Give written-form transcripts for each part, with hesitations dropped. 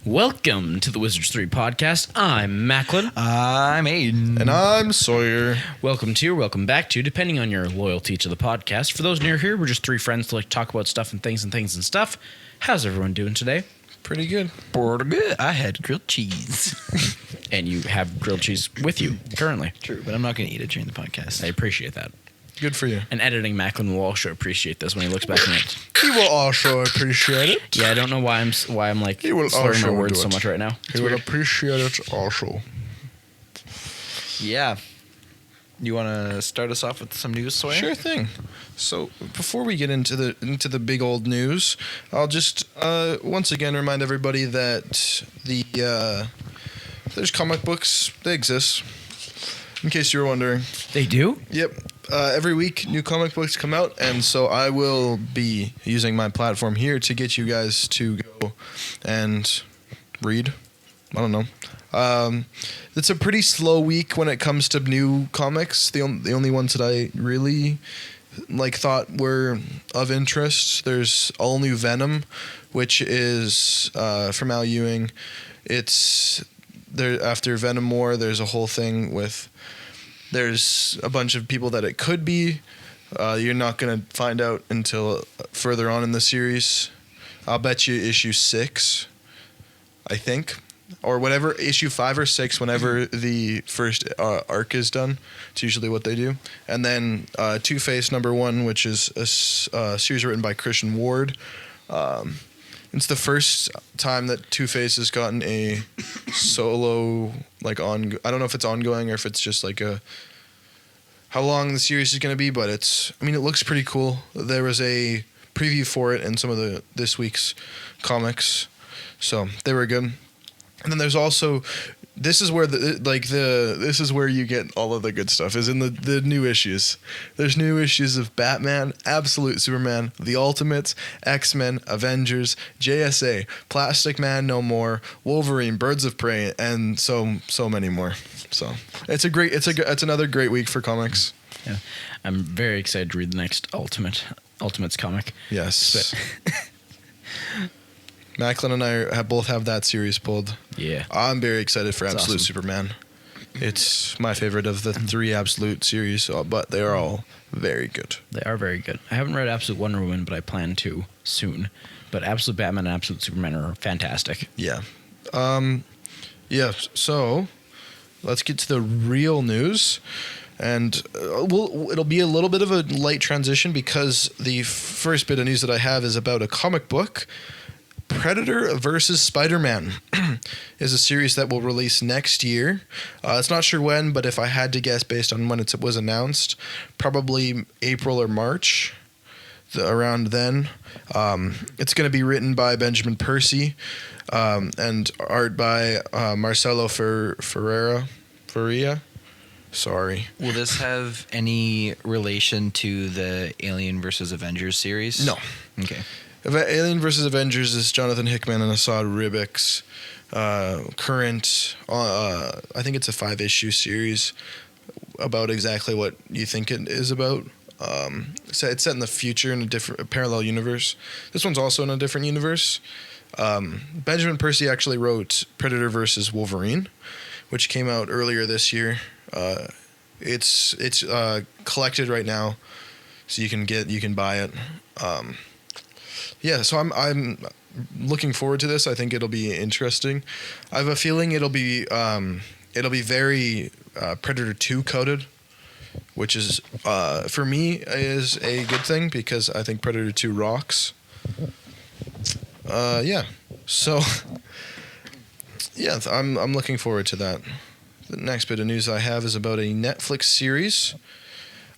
Welcome to the Wizards 3 podcast. I'm Macklin. I'm Aiden. And I'm Sawyer. Welcome to, or welcome back to, depending on your loyalty to the podcast. For those near here, we're just three friends to like talk about stuff and things and stuff. How's everyone doing today? Pretty good. Pretty good. I had grilled cheese. And you have grilled cheese with you currently. True, but I'm not going to eat it during the podcast. I appreciate that. Good for you. And editing Macklin will also appreciate this when he looks back on it. He will also appreciate it. Yeah, I don't know why I'm like He will slurring my also words do so it. much right now. He will appreciate it also. Yeah. You want to start us off with some news, Sawyer? Sure thing. So before we get into the big old news, I'll just once again remind everybody that there's comic books. They exist. In case you were wondering. They do? Yep. Every week, new comic books come out, and so I will be using my platform here to get you guys to go and read. I don't know. It's a pretty slow week when it comes to new comics. The only ones that I really thought were of interest. There's all new Venom, which is from Al Ewing. It's there after Venom War. There's a whole thing with. There's a bunch of people that it could be. You're not going to find out until further on in the series. I'll bet you issue 6, I think. Or whatever, issue 5 or 6, whenever the first arc is done. It's usually what they do. And then Two-Face #1, which is a series written by Christian Ward. It's the first time that Two-Face has gotten a solo, I don't know if it's ongoing or if it's just how long the series is going to be, but it looks pretty cool. There was a preview for it in some of this week's comics, so they were good. And then there's also, this is where this is where you get all of the good stuff, is in the new issues. There's new issues of Batman, Absolute Superman, The Ultimates, X-Men, Avengers, JSA, Plastic Man No More, Wolverine, Birds of Prey, and so many more. So it's another great week for comics. Yeah. I'm very excited to read the next Ultimates comic. Yes. Macklin and I both have that series pulled. Yeah. I'm very excited for Absolute awesome. Superman. It's my favorite of the 3 Absolute series, but they are all very good. They are very good. I haven't read Absolute Wonder Woman, but I plan to soon. But Absolute Batman and Absolute Superman are fantastic. Yeah. So let's get to the real news. And it'll be a little bit of a light transition because the first bit of news that I have is about a comic book. Predator versus Spider-Man is a series that will release next year. It's not sure when, but if I had to guess based on when it was announced, probably April or March, around then. It's going to be written by Benjamin Percy and art by Marcelo Ferreira. Sorry. Will this have any relation to the Alien versus Avengers series? No. Okay. Alien vs. Avengers is Jonathan Hickman and Assad Ribick's current, I think it's a 5-issue series about exactly what you think it is about. So it's set in the future in a parallel universe. This one's also in a different universe. Benjamin Percy actually wrote Predator vs. Wolverine, which came out earlier this year. It's collected right now, so you can buy it. Yeah, so I'm looking forward to this. I think it'll be interesting. I have a feeling it'll be very Predator 2 coded, which is for me is a good thing because I think Predator 2 rocks. Yeah. So yeah, I'm looking forward to that. The next bit of news I have is about a Netflix series.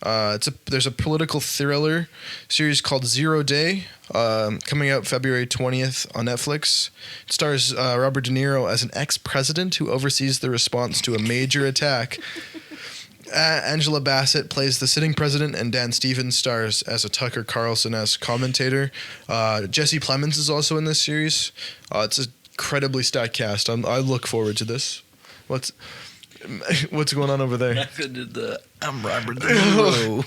There's a political thriller series called Zero Day, coming out February 20th on Netflix. It stars Robert De Niro as an ex-president who oversees the response to a major attack. Angela Bassett plays the sitting president, and Dan Stevens stars as a Tucker Carlson-esque commentator. Jesse Plemons is also in this series. It's an incredibly stacked cast. I look forward to this. What's going on over there? I'm Robert De Niro.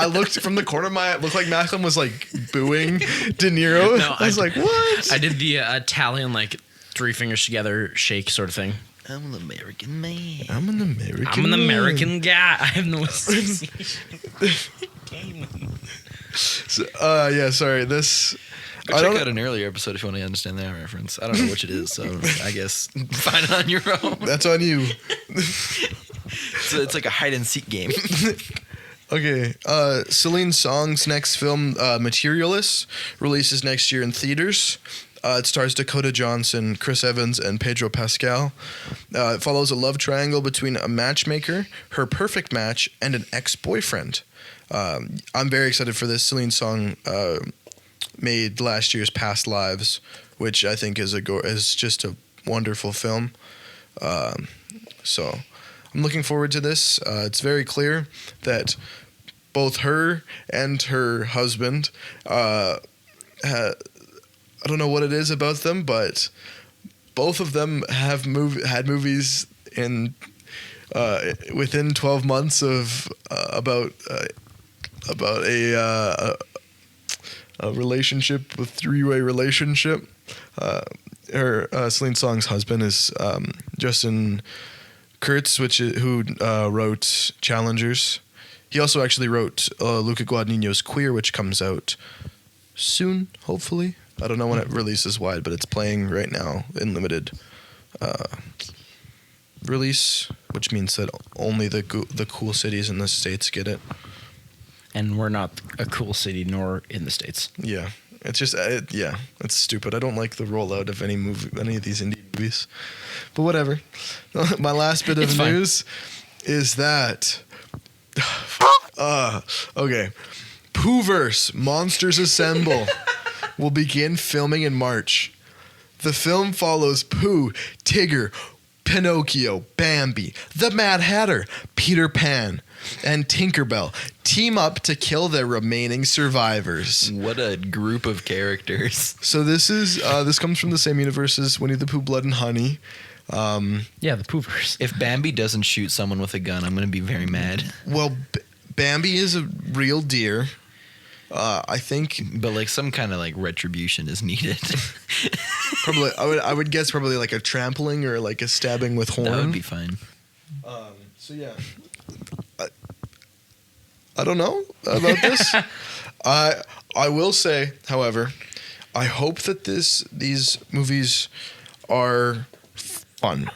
I looked from the corner of my eye. It looked like Macklin was booing De Niro. No, I was like, what? I did the Italian 3 fingers together, shake sort of thing. I'm an American man. I'm an American. I'm an man. American guy. I have no So, yeah, sorry. This. Or check out an earlier episode if you want to understand that reference. I don't know which it is, so I guess find it on your own. That's on you. So it's like a hide and seek game. Okay. Celine Song's next film, Materialists, releases next year in theaters. It stars Dakota Johnson, Chris Evans, and Pedro Pascal. It follows a love triangle between a matchmaker, her perfect match, and an ex-boyfriend. I'm very excited for this. Celine Song made last year's Past Lives, which I think is just a wonderful film. So I'm looking forward to this. It's very clear that both her and her husband I don't know what it is about them, but both of them have had movies in within 12 months of about a relationship, a 3-way relationship. Celine Song's husband is Justin Kurtz, who wrote Challengers. He also actually wrote Luca Guadagnino's Queer, which comes out soon, hopefully. I don't know when it releases wide, but it's playing right now in limited release, which means that only the cool cities in the States get it. And we're not a cool city, nor in the States. Yeah, it's just it's stupid. I don't like the rollout of any of these indie movies, but whatever. My last bit of news is that okay, Poohverse Monsters Assemble will begin filming in March. The film follows Pooh, Tigger, Pinocchio, Bambi, the Mad Hatter, Peter Pan, and Tinkerbell team up to kill their remaining survivors. What a group of characters. So this comes from the same universe as Winnie the Pooh, Blood and Honey. Yeah, the Poohverse. If Bambi doesn't shoot someone with a gun, I'm going to be very mad. Well, Bambi is a real deer. I think, but like some kind of like retribution is needed. Probably, I would guess probably like a trampling or like a stabbing with horn. That would be fine. So yeah, I don't know about this. I will say, however, I hope that these movies are fun.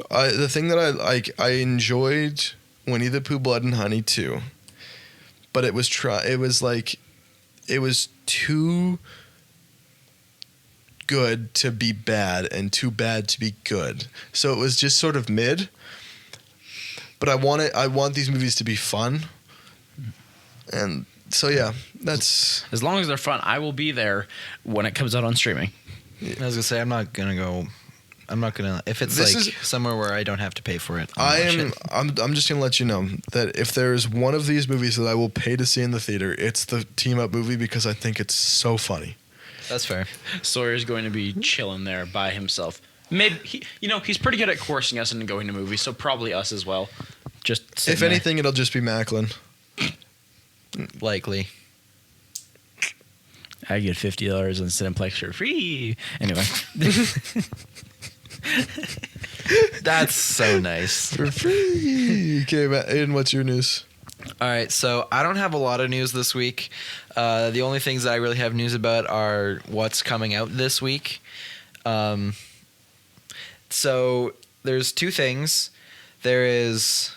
The thing that I enjoyed Winnie the Pooh, Blood and Honey too, but it was too good to be bad and too bad to be good. So it was just sort of mid. But I want these movies to be fun. And so yeah, that's as long as they're fun, I will be there when it comes out on streaming. I was gonna say I'm not gonna if it's somewhere where I don't have to pay for it. I'm just gonna let you know that if there's one of these movies that I will pay to see in the theater, it's the team up movie because I think it's so funny. That's fair. Sawyer's going to be chilling there by himself. Maybe he's pretty good at coursing us into going to movies, so probably us as well. Just if anything, it'll just be Macklin. Likely. I get $50 on Cineplex for free. Anyway. That's so nice. For free. Okay, Aiden, what's your news? All right, so I don't have a lot of news this week. The only things that I really have news about are what's coming out this week. So there's two things. There is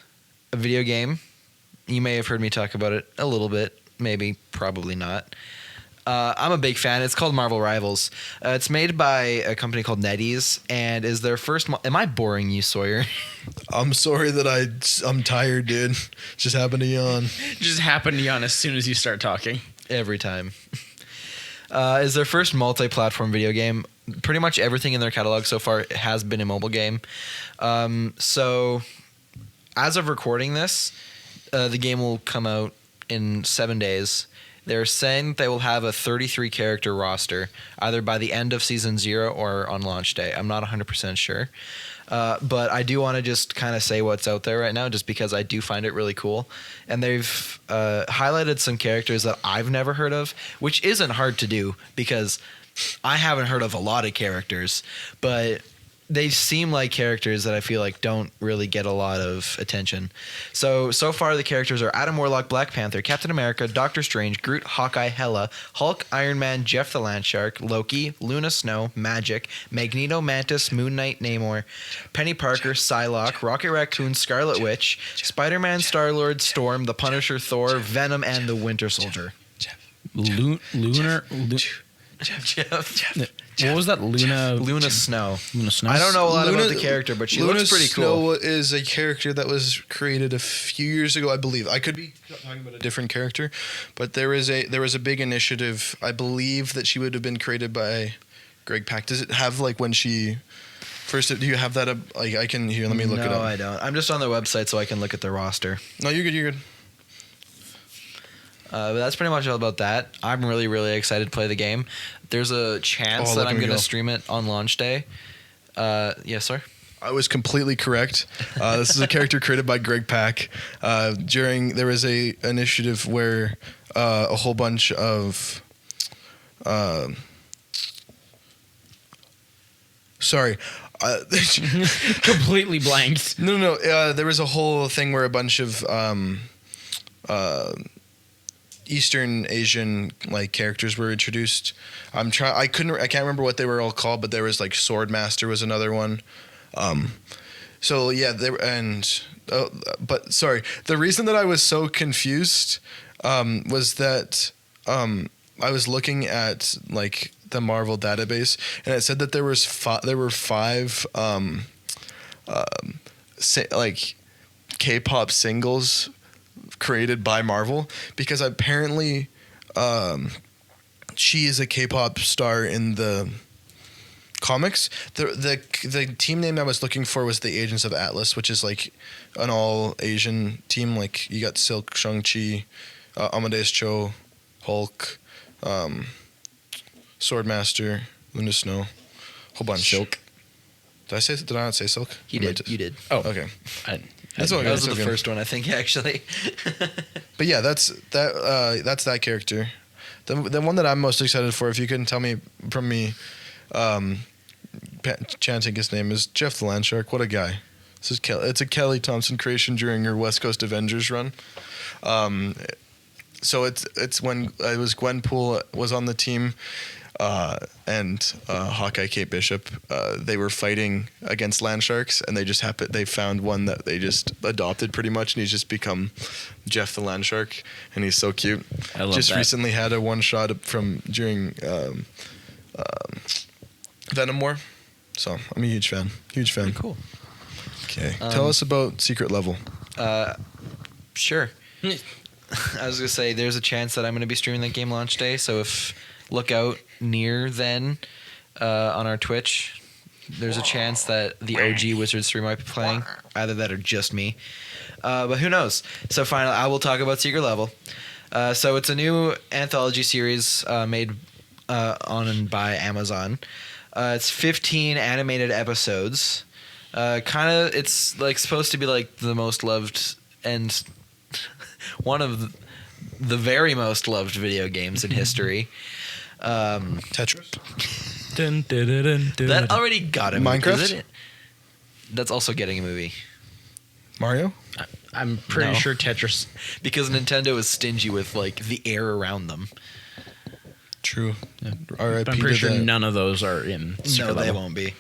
a video game. You may have heard me talk about it a little bit, maybe, probably not. I'm a big fan. It's called Marvel Rivals. It's made by a company called NetEase, and is their first... Am I boring you, Sawyer? I'm sorry that I'm tired, dude. Just happened to yawn. Just happened to yawn as soon as you start talking. Every time. Is their first multi-platform video game. Pretty much everything in their catalog so far has been a mobile game. So, as of recording this, the game will come out in 7 days. They're saying they will have a 33-character roster, either by the end of Season 0 or on launch day. I'm not 100% sure. But I do want to just kind of say what's out there right now, just because I do find it really cool. And they've highlighted some characters that I've never heard of, which isn't hard to do, because I haven't heard of a lot of characters, but they seem like characters that I feel like don't really get a lot of attention. So far the characters are Adam Warlock, Black Panther, Captain America, Doctor Strange, Groot, Hawkeye, Hela, Hulk, Iron Man, Jeff the Landshark, Loki, Luna Snow, Magic, Magneto, Mantis, Moon Knight, Namor, Penny Parker, Psylocke, Rocket Raccoon, Scarlet Witch, Spider-Man, Star-Lord, Storm, the Punisher, Thor, Venom, and the Winter Soldier. Lunar. Jeff. What was that? Luna Snow. Luna Snow. I don't know a lot about the character, but she looks pretty cool. Luna Snow is a character that was created a few years ago, I believe. I could be talking about a different character, but there was a big initiative. I believe that she would have been created by Greg Pak. Does it have like when she first? Do you have that? Like I can here. Let me look it up. No, I don't. I'm just on their website so I can look at their roster. No, you're good. You're good. But that's pretty much all about that. I'm really, really excited to play the game. There's a chance that I'm going to stream it on launch day. Yes, sir? I was completely correct. This is a character created by Greg Pak. There was a initiative where a whole bunch of completely blanked. No. There was a whole thing where a bunch of Eastern Asian like characters were introduced. I can't remember what they were all called, but there was like Swordmaster was another one. So yeah, but sorry. The reason that I was so confused was that I was looking at like the Marvel database, and it said that there were five like K-pop singles created by Marvel, because apparently she is a K-pop star in the comics. The team name I was looking for was the Agents of Atlas, which is like an all Asian team. Like you got Silk, Shang-Chi, Amadeus Cho, Hulk, Swordmaster, Luna Snow, whole bunch. Silk. Did I not say Silk? You did. Oh, okay. That was the first one, I think, actually. But yeah, that's that character. The one that I'm most excited for, if you couldn't tell me from me chanting his name, is Jeff the Landshark. What a guy. It's a Kelly Thompson creation during her West Coast Avengers run. So it's when it was Gwenpool was on the team, and Hawkeye, Kate Bishop, they were fighting against Landsharks, and they found one that they just adopted pretty much, and he's just become Jeff the Landshark, and he's so cute. I love just that. recently had a one shot during Venom War, so I'm a huge fan. Pretty cool. Okay, tell us about Secret Level. Sure. I was gonna say there's a chance that I'm gonna be streaming that game launch day, so look out near then on our Twitch. There's a chance that the OG Wizard 3 might be playing. Either that or just me. But who knows? So finally, I will talk about Secret Level. So it's a new anthology series made on and by Amazon. It's 15 animated episodes. It's like supposed to be like the most loved and one of the very most loved video games in history. Tetris. That already got a movie. Minecraft? Isn't it? That's also getting a movie. Mario? I'm pretty No. sure Tetris. Because Nintendo is stingy with like the air around them. True. But R.I.P. I'm pretty to sure that. none of those are in Secret No, they Level. won't be.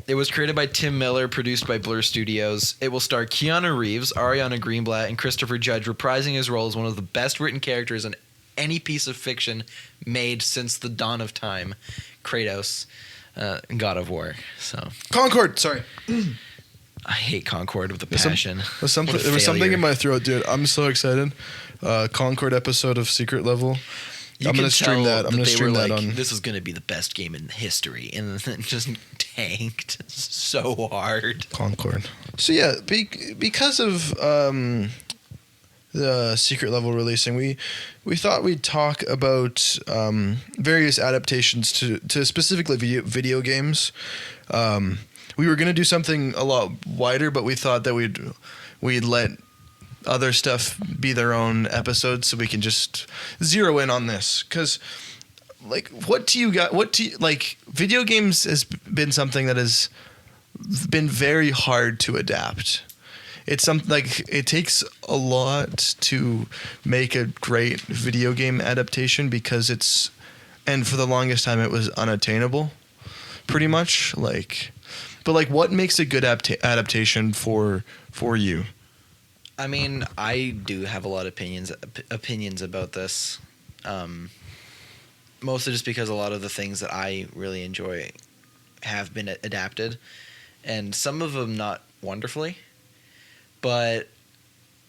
It was created by Tim Miller, produced by Blur Studios. It will star Keanu Reeves, Ariana Greenblatt, and Christopher Judge, reprising his role as one of the best written characters in any piece of fiction made since the dawn of time. Kratos, God of War. So Concord. Sorry. I hate Concord with a passion. There was something failure. in my throat, dude. I'm so excited. Concord episode of Secret Level. You I'm can gonna stream tell that. I'm gonna they stream were that like, on. this is gonna be the best game in history, and then it just tanked so hard. Concord. So yeah, because of the Secret Level releasing, we thought we'd talk about various adaptations to specifically video games. We were gonna do something a lot wider, but we thought that we'd let other stuff be their own episodes, so we can just zero in on this, because like, what do you got? What do you like? Video games has been something that has been very hard to adapt. It's something like it takes a lot to make a great video game adaptation because it's, and for the longest time it was unattainable, pretty much. Like, but like, what makes a good adaptation for you? I mean, I do have a lot of opinions about this. Mostly just because a lot of the things that I really enjoy have been adapted, and some of them not wonderfully. But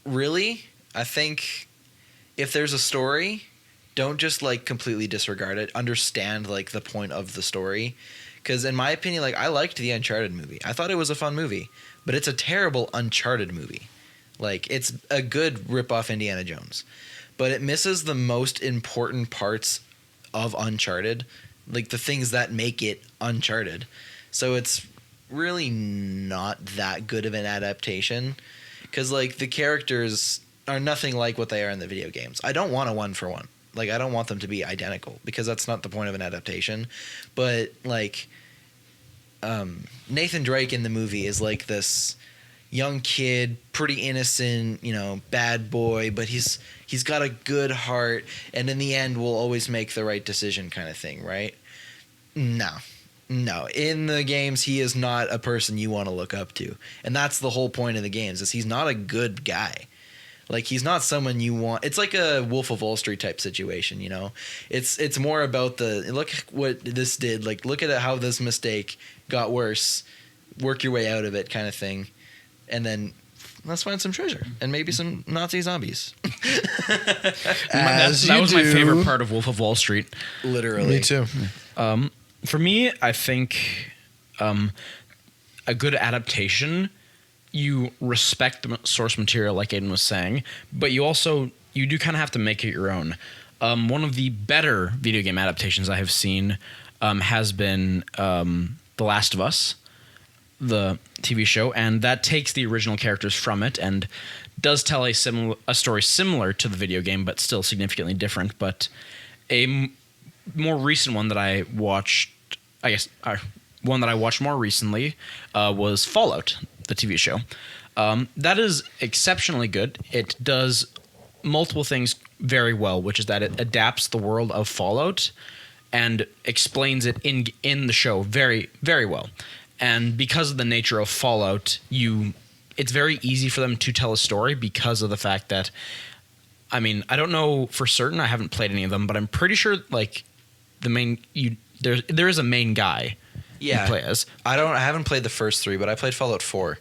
really, I think if there's a story, don't just like completely disregard it. Understand like the point of the story. Because in my opinion, like I liked the Uncharted movie. I thought it was a fun movie, but it's a terrible Uncharted movie. Like it's a good rip-off Indiana Jones, but it misses the most important parts of Uncharted, like the things that make it Uncharted. So it's really not that good of an adaptation. Because, like, the characters are nothing like what they are in the video games. I don't want a one-for-one. Like, I don't want them to be identical because that's not the point of an adaptation. But, like, Nathan Drake in the movie is, like, this young kid, pretty innocent, you know, bad boy, but he's got a good heart, and in the end will always make the right decision kind of thing, right? No. In the games, he is not a person you want to look up to. And that's the whole point of the games, is he's not a good guy. Like, he's not someone you want. It's like a Wolf of Wall Street type situation, you know? It's more about look what this did. Like, look at how this mistake got worse. Work your way out of it kind of thing. And then let's find some treasure and maybe some Nazi zombies. That was my favorite part of Wolf of Wall Street. Literally. Me too. For me, I think a good adaptation, you respect the source material like Aiden was saying, but you do kind of have to make it your own. One of the better video game adaptations I have seen has been The Last of Us, the TV show, and that takes the original characters from it and does tell a story similar to the video game, but still significantly different. But a more recent one that I watched, one that I watched more recently was Fallout, the TV show. That is exceptionally good. It does multiple things very well, which is that it adapts the world of Fallout and explains it in the show very, very well. And because of the nature of Fallout, it's very easy for them to tell a story because of the fact that, I mean, I don't know for certain, I haven't played any of them, but I'm pretty sure like there is a main guy you play as. I haven't played the first 3, but I played Fallout 4.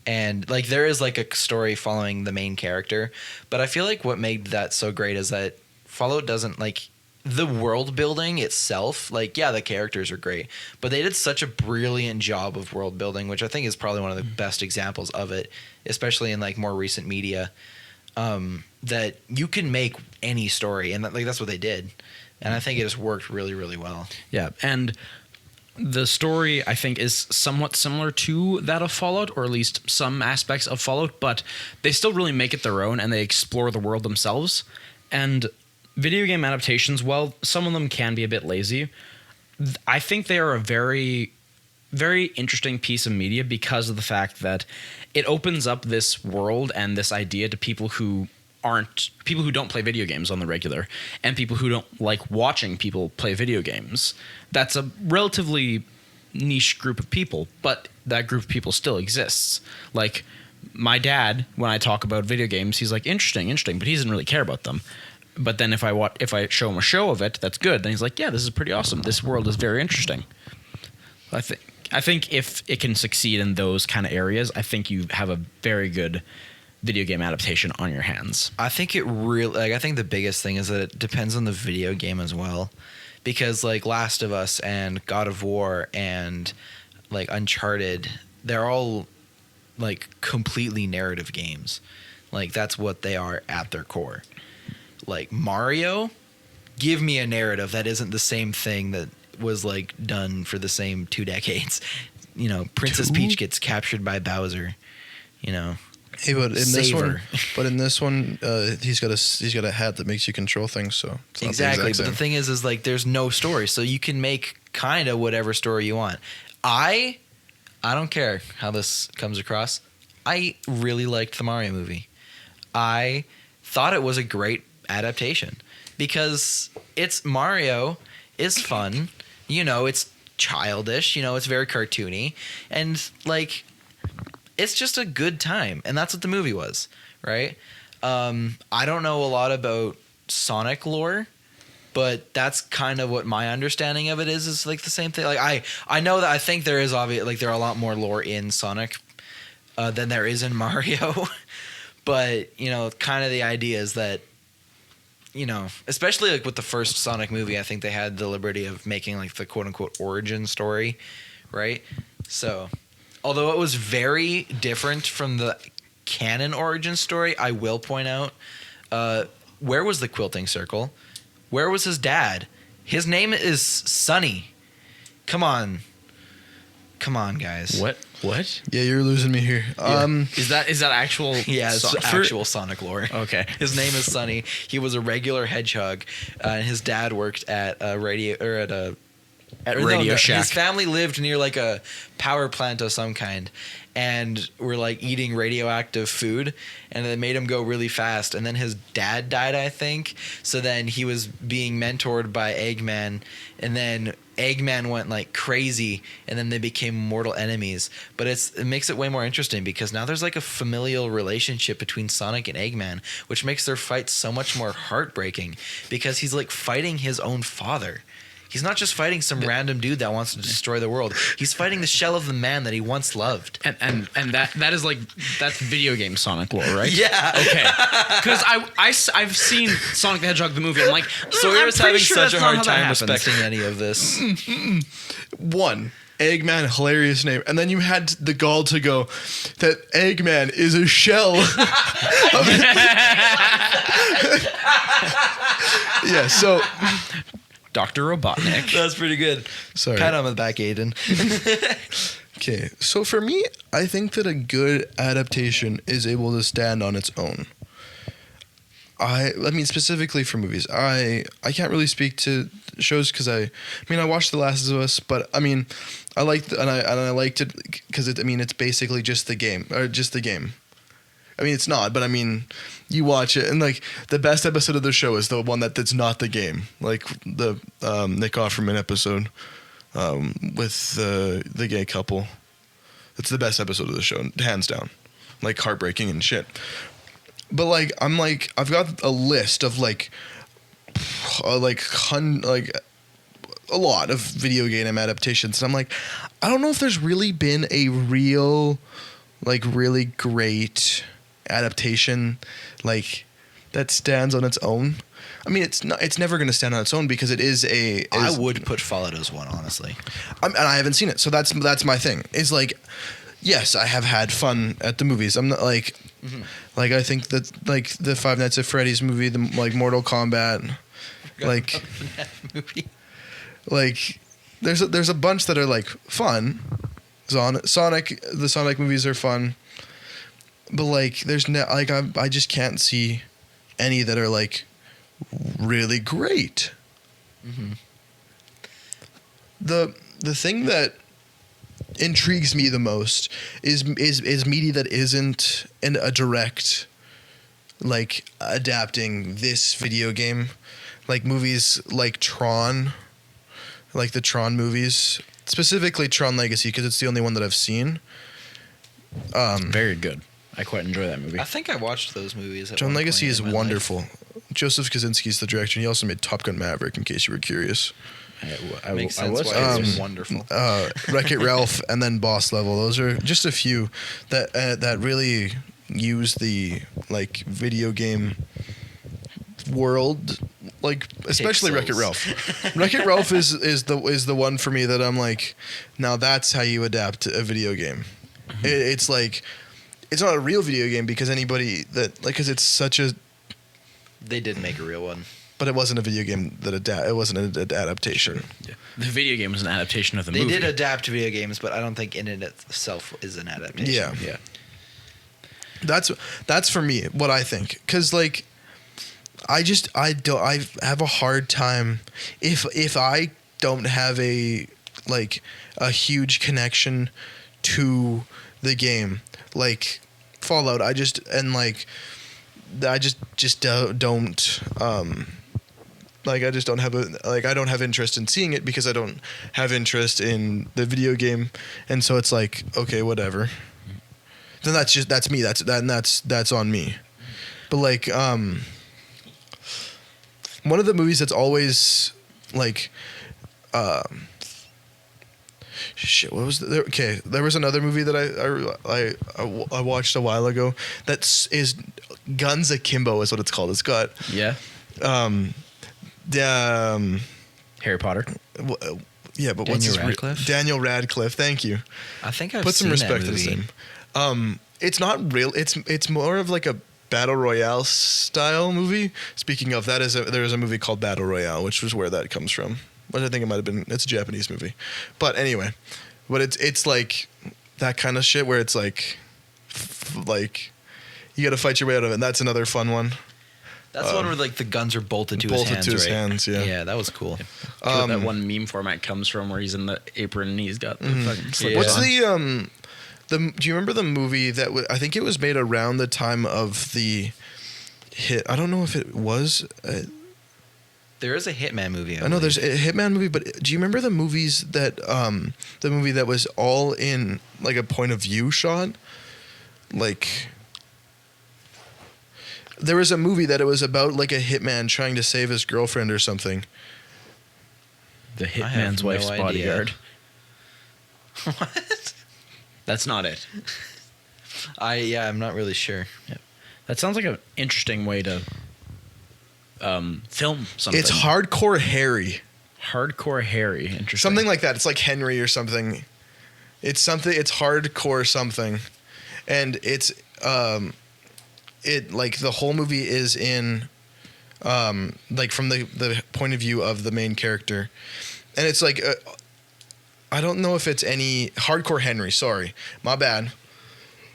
And like there is like a story following the main character, but I feel like what made that so great is that Fallout doesn't like the world building itself. Like, yeah, the characters are great, but they did such a brilliant job of world building, which I think is probably one of the best examples of it, especially in like more recent media, that you can make any story, and that's what they did. And I think it just worked really, really well. Yeah, and the story, I think, is somewhat similar to that of Fallout, or at least some aspects of Fallout, but they still really make it their own, and they explore the world themselves. And video game adaptations, while some of them can be a bit lazy, I think they are a very, very interesting piece of media because of the fact that it opens up this world and this idea to people who don't play video games on the regular, and people who don't like watching people play video games. That's a relatively niche group of people, but that group of people still exists. Like my dad, when I talk about video games, he's like, interesting, but he doesn't really care about them. But then if I show him a show of it that's good, then he's like, yeah, this is pretty awesome. This world is very interesting. I think if it can succeed in those kind of areas, I think you have a very good video game adaptation on your hands. I think I think the biggest thing is that it depends on the video game as well, because like Last of Us and God of War and like Uncharted, they're all like completely narrative games. Like that's what they are at their core. Like Mario, give me a narrative that isn't the same thing that was like done for the same 2 decades. You know, Princess Peach gets captured by Bowser, you know. Hey, but in savor. this one, he's got a hat that makes you control things. So it's not the Exactly, exact but the same. thing is like there's no story, so you can make kind of whatever story you want. I don't care how this comes across. I really liked the Mario movie. I thought it was a great adaptation because it's Mario is fun. You know, it's childish. You know, it's very cartoony, and like it's just a good time, and that's what the movie was, right? I don't know a lot about Sonic lore, but that's kind of what my understanding of it is like the same thing. Like I know that I think there is obvious like there are a lot more lore in Sonic than there is in Mario, but you know, kind of the idea is that you know, especially like with the first Sonic movie, I think they had the liberty of making like the quote unquote origin story, right? So, although it was very different from the canon origin story, I will point out where was the quilting circle? Where was his dad? His name is Sonny. Come on, guys. What? Yeah, you're losing me here. Is that actual? Yeah, it's actual Sonic lore. Okay. His name is Sonny. He was a regular hedgehog, and his dad worked at a Radio Shack. His family lived near like a power plant of some kind, and were like eating radioactive food, and it made him go really fast. And then his dad died, I think. So then he was being mentored by Eggman, and then Eggman went like crazy, and then they became mortal enemies. But it makes it way more interesting because now there's like a familial relationship between Sonic and Eggman, which makes their fight so much more heartbreaking because he's like fighting his own father. He's not just fighting some random dude that wants to destroy the world. He's fighting the shell of the man that he once loved. And that is like that's video game Sonic lore, right? Yeah. Okay. Because I've seen Sonic the Hedgehog the movie. I'm like, Sawyer's I'm having pretty sure such that's a not hard how that time happens. respecting any of this. One, Eggman, hilarious name. And then you had the gall to go that Eggman is a shell. Yeah, so Dr. Robotnik. That's pretty good. sorry. Pat on the back, Aiden. Okay, so for me, I think that a good adaptation is able to stand on its own. I mean, specifically for movies, I can't really speak to shows because I watched The Last of Us, but I mean, I liked and I liked it because it's basically just the game. I mean, it's not, but I mean, you watch it and like the best episode of the show is the one that's not the game, like the Nick Offerman episode with the gay couple. It's the best episode of the show, hands down, like heartbreaking and shit. But like I've got a list of a lot of video game adaptations, and I'm like, I don't know if there's really been a real really great adaptation like that stands on its own. I mean, it's never going to stand on its own because it is I would put Fallout as one, honestly. and I haven't seen it, so that's my thing. Is like, yes, I have had fun at the movies. I'm not like, like I think that like the Five Nights at Freddy's movie, the like Mortal Kombat, like Movie. like there's a bunch that are like fun. The Sonic movies are fun, but like there's I just can't see any that are like really great. The thing that intrigues me the most is media that isn't in a direct like adapting this video game, like movies like Tron, like the Tron movies, specifically Tron Legacy because it's the only one that I've seen. Very good. I quite enjoy that movie. I think I watched those movies. Tron Legacy is wonderful. Joseph Kosinski's the director. He also made Top Gun Maverick, in case you were curious. Makes sense why it's wonderful. Wreck-It Ralph and then Boss Level. Those are just a few that really use the like video game world, like especially Pixels. Wreck-It Ralph. Wreck-It Ralph is the one for me that I'm like, now that's how you adapt a video game. It's like, it's not a real video game because anybody that like, because it's such a. They did make a real one. But it wasn't a video game it wasn't an adaptation. Yeah. The video game was an adaptation of the They movie. did adapt video games, but I don't think in it itself is an adaptation. Yeah. Yeah. That's for me what I think, because like I have a hard time if I don't have a huge connection to the game, like Fallout. I just don't I just don't have I don't have interest in seeing it because I don't have interest in the video game, and so it's like, okay, whatever. Then that's me. That's on me. But like one of the movies that's always like shit, what was there? Okay, there was another movie that I watched a while ago that is Guns Akimbo is what it's called. It's got Harry Potter. Yeah, but what's his Radcliffe? Daniel Radcliffe. Thank you. I think I've Put some seen respect that to movie. his name. It's not real. It's more of like a battle royale style movie. Speaking of, there is a movie called Battle Royale, which was where that comes from. But I think it might have been. It's a Japanese movie. But anyway, it's like that kind of shit where it's like you got to fight your way out of it. And that's another fun one. That's the one where like the guns are bolted to his hands. Bolted to his right? hands. Yeah. Yeah, that was cool. That one meme format comes from where he's in the apron and he's got the fucking slippers What's on. do you remember the movie that I think it was made around the time of the hit? I don't know if it was. There is a Hitman movie. I know there's a Hitman movie, but do you remember the movies that the movie that was all in like a point of view shot? Like there was a movie that it was about like a hitman trying to save his girlfriend or something. The I have Hitman's no Wife's idea. Bodyguard. What? That's not it. I'm not really sure. That sounds like an interesting way to film something. It's Hardcore Harry. Hardcore Harry. Interesting. Something like that. It's like Henry or something. It's hardcore something. And it's like the whole movie is in like from the point of view of the main character. And it's like I don't know if it's any Hardcore Henry, sorry. My bad.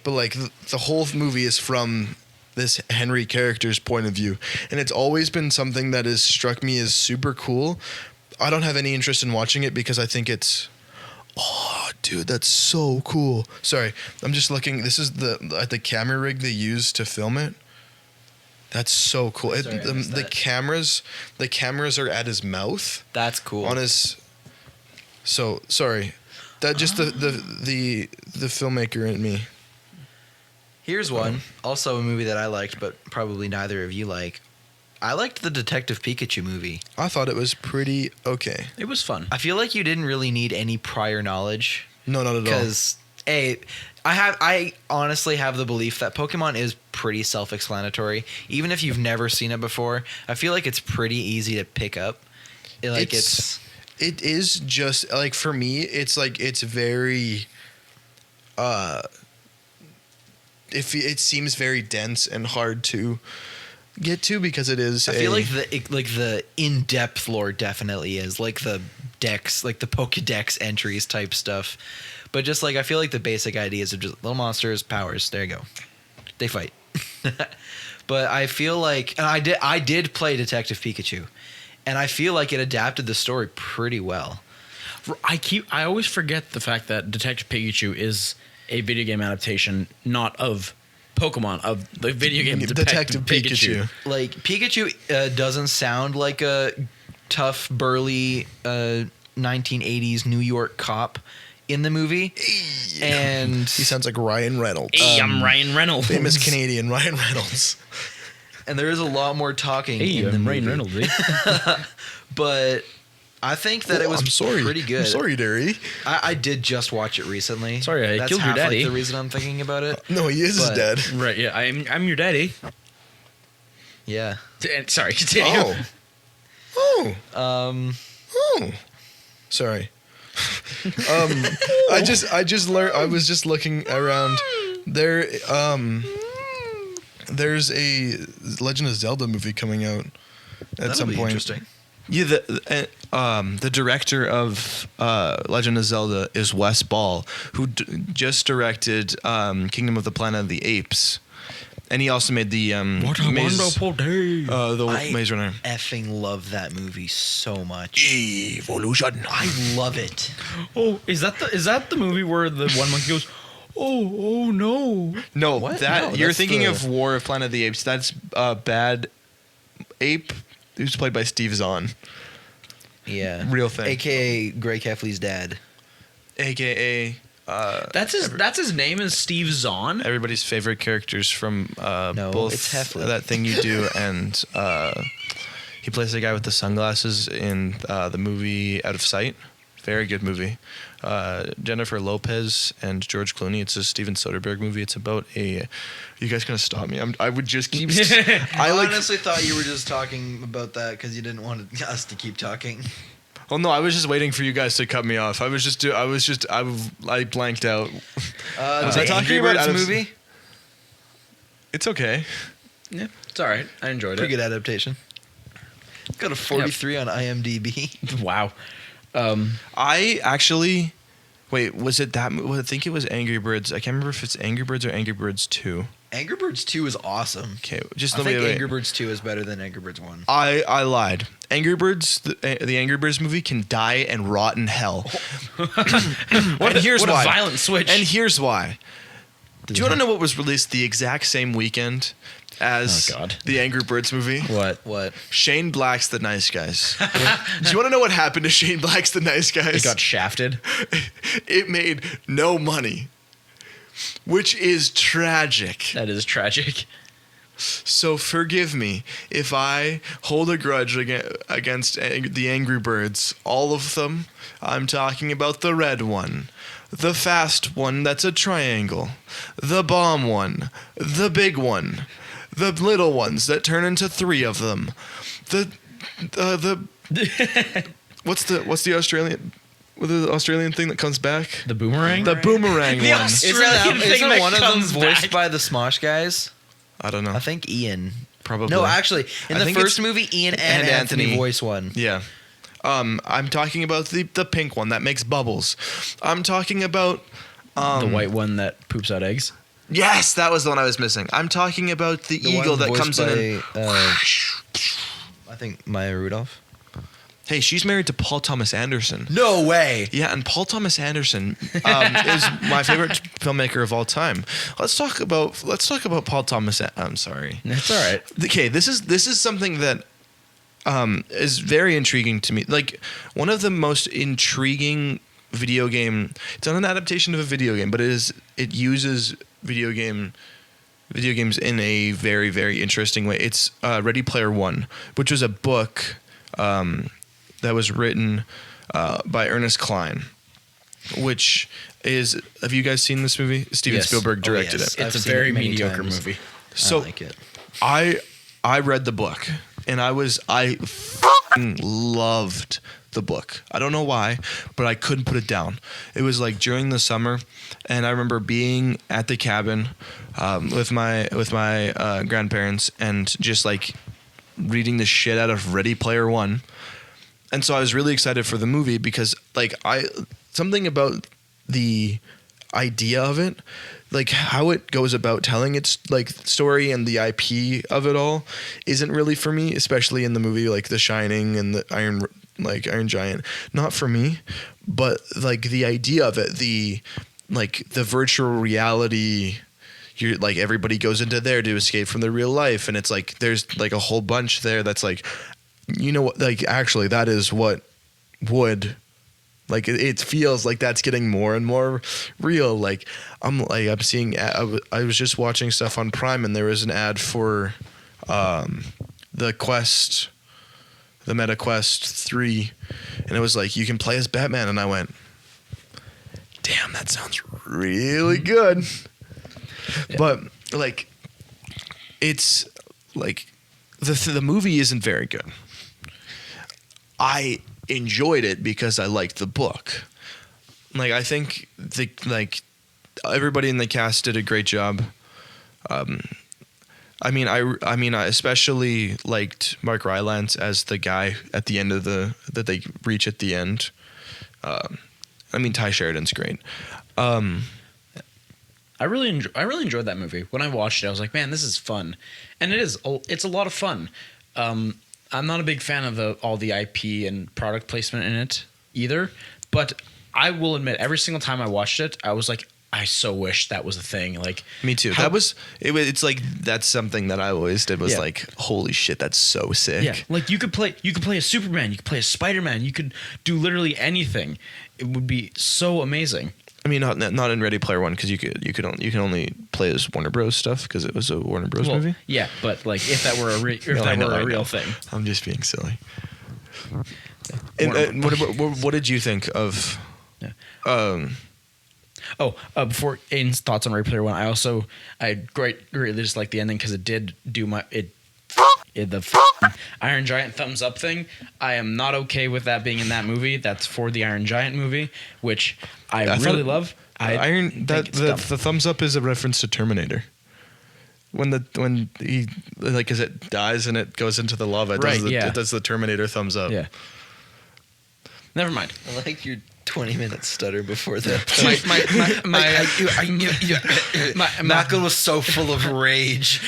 But like the whole movie is from this Henry character's point of view. And it's always been something that has struck me as super cool. I don't have any interest in watching it because I think it's, oh, dude, that's so cool. Sorry, I'm just looking. This is the camera rig they use to film it. That's so cool. Sorry, I missed that. The cameras are at his mouth. That's cool. On his. So sorry, that just the filmmaker in me. Here's one. Also a movie that I liked, but probably neither of you like. I liked the Detective Pikachu movie. I thought it was pretty okay. It was fun. I feel like you didn't really need any prior knowledge. No, not at all. Because I honestly have the belief that Pokemon is pretty self-explanatory. Even if you've never seen it before, I feel like it's pretty easy to pick up. It is just like, for me, it's like it's very it seems very dense and hard to get to because it is. I feel like the in-depth lore definitely is like the Dex, like the Pokédex entries type stuff. But just like I feel like the basic ideas are just little monsters, powers. There you go. They fight. But I feel like, and I did play Detective Pikachu, and I feel like it adapted the story pretty well. I always forget the fact that Detective Pikachu is a video game adaptation, not of Pokemon, of the video game Detective Pikachu. Like Pikachu doesn't sound like a tough, burly 1980s New York cop in the movie, and he sounds like Ryan Reynolds. Hey, I'm Ryan Reynolds, famous Canadian Ryan Reynolds. And there is a lot more talking in the movie. Ryan Reynolds, but I think that it was pretty good. I'm sorry, Derry. I did just watch it recently. Sorry, I That's killed your half, daddy. Like, the reason I'm thinking about it. No, he is dead. right? Yeah, I'm your daddy. Yeah. Sorry, continue. Oh. Sorry. I just learned. I was just looking around. There's a Legend of Zelda movie coming out at some point. Interesting. Yeah, the director of Legend of Zelda is Wes Ball, who just directed Kingdom of the Planet of the Apes, And he also made the What a wonderful day. the Maze Runner. Effing love that movie so much. Evolution. I love it. Oh, is that the movie where the one monkey goes, oh no? No, What? that No, you're that's thinking the- of War of Planet of the Apes. That's Bad Ape, who's played by Steve Zahn, Yeah. Real thing. AKA Greg Heffley's dad. aka That's his name is Steve Zahn. everybody's favorite characters from both it's Heffley. That Thing You Do and he plays the guy with the sunglasses in the movie Out of Sight. Very good movie. Jennifer Lopez and George Clooney. It's a Steven Soderbergh movie. It's about a. You guys gonna stop me? I would just keep. I honestly thought you were just talking about that because you didn't want us to keep talking. Oh no! I was just waiting for you guys to cut me off. I blanked out. Was I The talking Angry about Birds Out of- movie? It's okay. Yeah, it's all right. I enjoyed Pretty it. good adaptation. Got a 43 on IMDb. Wow. I actually. Wait, was it that? I think it was Angry Birds. I can't remember if it's Angry Birds or Angry Birds 2. Angry Birds 2 is awesome. Okay, just I let think me. Angry Birds 2 is better than Angry Birds 1. I lied. Angry Birds, the Angry Birds movie can die and rot in hell. And here's what a why. violent switch. And here's why. Do you want to know what was released the exact same weekend as Oh, God. the Angry Birds movie? What? Shane Black's The Nice Guys. Do you want to know what happened to Shane Black's The Nice Guys? It got shafted. It made no money, which is tragic. That is tragic. So forgive me if I hold a grudge against the Angry Birds. All of them. I'm talking about the red one, the fast one that's a triangle, the bomb one, the big one, the little ones that turn into three of them, the what's the Australian thing that comes back? The boomerang? The boomerang The one. Australian thing Isn't that one of them comes voiced back. by the Smosh guys? I don't know. I think Ian. Probably. No, actually, in I the think first it's- movie, Ian and Anthony voice one. Yeah. I'm talking about the pink one that makes bubbles. I'm talking about The white one that poops out eggs. yes, that was the one I was missing. I'm talking about the eagle one that voiced comes in by, and I think Maya Rudolph. hey, she's married to Paul Thomas Anderson. No way. Yeah, and Paul Thomas Anderson is my favorite filmmaker of all time. Let's talk about Paul Thomas. I'm sorry. It's all right. Okay, this is something that is very intriguing to me. Like one of the most intriguing video game. It's not an adaptation of a video game, but it uses video games in a very, very interesting way. It's Ready Player One, which was a book that was written by Ernest Cline, which is. Have you guys seen this movie? Steven Yes. Spielberg Oh, directed yes. it. It's I've a seen very it many mediocre times. movie. So I like it. I read the book and I fucking loved the book. I don't know why, but I couldn't put it down. It was like during the summer, and I remember being at the cabin with my grandparents and just like reading the shit out of Ready Player One. And so I was really excited for the movie because like something about the idea of it, like how it goes about telling its like story and the IP of it all isn't really for me, especially in the movie like The Shining and the Iron Giant. Not for me, but like the idea of it, the virtual reality. You're like everybody goes into there to escape from their real life, and it's like there's like a whole bunch there that's like, you know what, like actually that is what would. Like it feels like that's getting more and more real. Like I'm seeing. I was just watching stuff on Prime, and there was an ad for the Quest, the Meta Quest 3, and it was like you can play as Batman, and I went, "Damn, that sounds really good." Yeah. But like, it's like the movie isn't very good. I enjoyed it because I liked the book. Like I think everybody in the cast did a great job. I especially liked Mark Rylance as the guy at the end of that they reach at the end. Ty Sheridan's great. I I really enjoyed that movie. When I watched it, I was like, man, this is fun, and it's a lot of fun. I'm not a big fan of all the IP and product placement in it either, but I will admit, every single time I watched it, I was like, I so wish that was a thing. Like, Me too. It's like that's something that I always did was like, holy shit, that's so sick. yeah, like you could play a Superman, you could play a Spider-Man, you could do literally anything. It would be so amazing. I mean, not in Ready Player One because you can only play as Warner Bros stuff because it was a Warner Bros movie. Yeah, but like if that were a real thing, I'm just being silly. And what did you think of? Yeah. Before Aiden's thoughts on Ready Player One, I greatly just like the ending because it did do the Iron Giant thumbs up thing. I am not okay with that being in that movie. That's for the Iron Giant movie, which I really love. The thumbs up is a reference to Terminator. When he like as it dies and it goes into the lava, it does the Terminator thumbs up. Yeah. Never mind. I like your 20-minute stutter before that. Malcolm was so full of rage.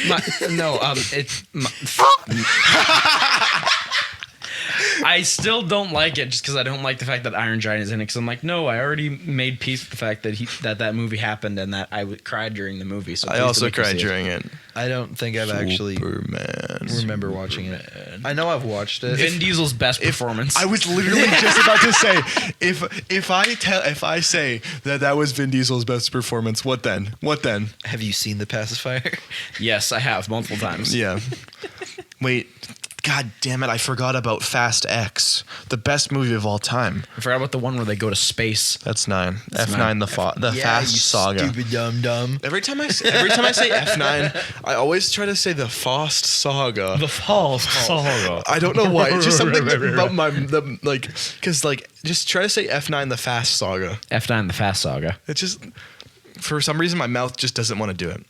I still don't like it just because I don't like the fact that Iron Giant is in it. Because I'm like, no, I already made peace with the fact that that movie happened and that I cried during the movie. So I also cried during it. I don't think I've actually remember watching it. I know I've watched it. Vin Diesel's best performance. I was literally just about to say, if I say that was Vin Diesel's best performance, what then? Have you seen The Pacifier? Yes, I have multiple times. Yeah. Wait. God damn it, I forgot about Fast X, the best movie of all time. I forgot about the one where they go to space. That's 9. F9, the Fast Saga. Stupid dumb. Every time I say F9, I always try to say the Fast Saga. The Fast Saga. I don't know why. It's just something about because just try to say F9, the Fast Saga. F9, the Fast Saga. It just, for some reason, my mouth just doesn't want to do it.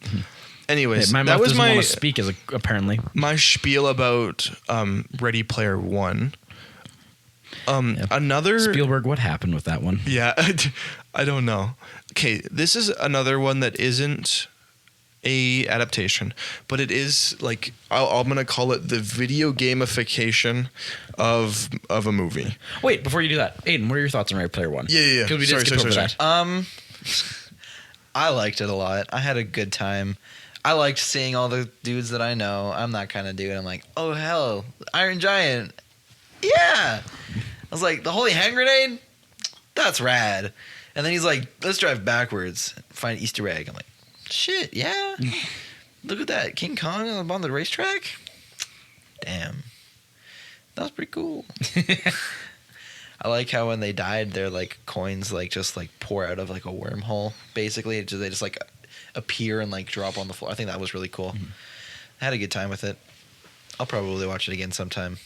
Anyways, my mouth doesn't want to speak apparently. My spiel about Ready Player One. Another Spielberg, what happened with that one? Yeah, I don't know. Okay, this is another one that isn't a adaptation, but it is like I'm gonna call it the video gamification of a movie. Wait, before you do that, Aiden, what are your thoughts on Ready Player One? Yeah. Because we did skip over that. I liked it a lot. I had a good time. I liked seeing all the dudes that I know. I'm that kind of dude. I'm like, oh, hell, Iron Giant. Yeah. I was like, the Holy Hand Grenade? That's rad. And then he's like, let's drive backwards, find Easter egg. I'm like, shit, yeah? Look at that. King Kong on the racetrack? Damn. That was pretty cool. I like how when they died, their like coins just pour out of like a wormhole. Basically, they just like appear and like drop on the floor. I think that was really cool. Mm-hmm. I had a good time with it. I'll probably watch it again sometime.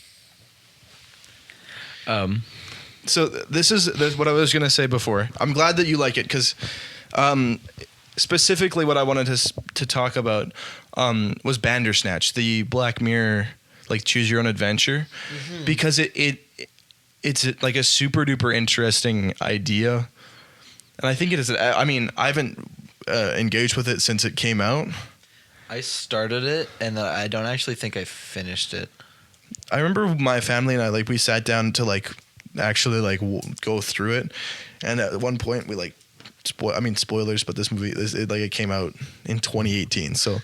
So this is what I was gonna say before. I'm glad that you like it because, specifically, what I wanted to talk about was Bandersnatch, the Black Mirror like choose your own adventure, because it's like a super duper interesting idea, and I think it is. I mean, I haven't engaged with it since it came out. I started it, and I don't actually think I finished it. I remember my family and I we sat down to actually go through it, and at one point we spoilers, but this movie it came out in 2018, so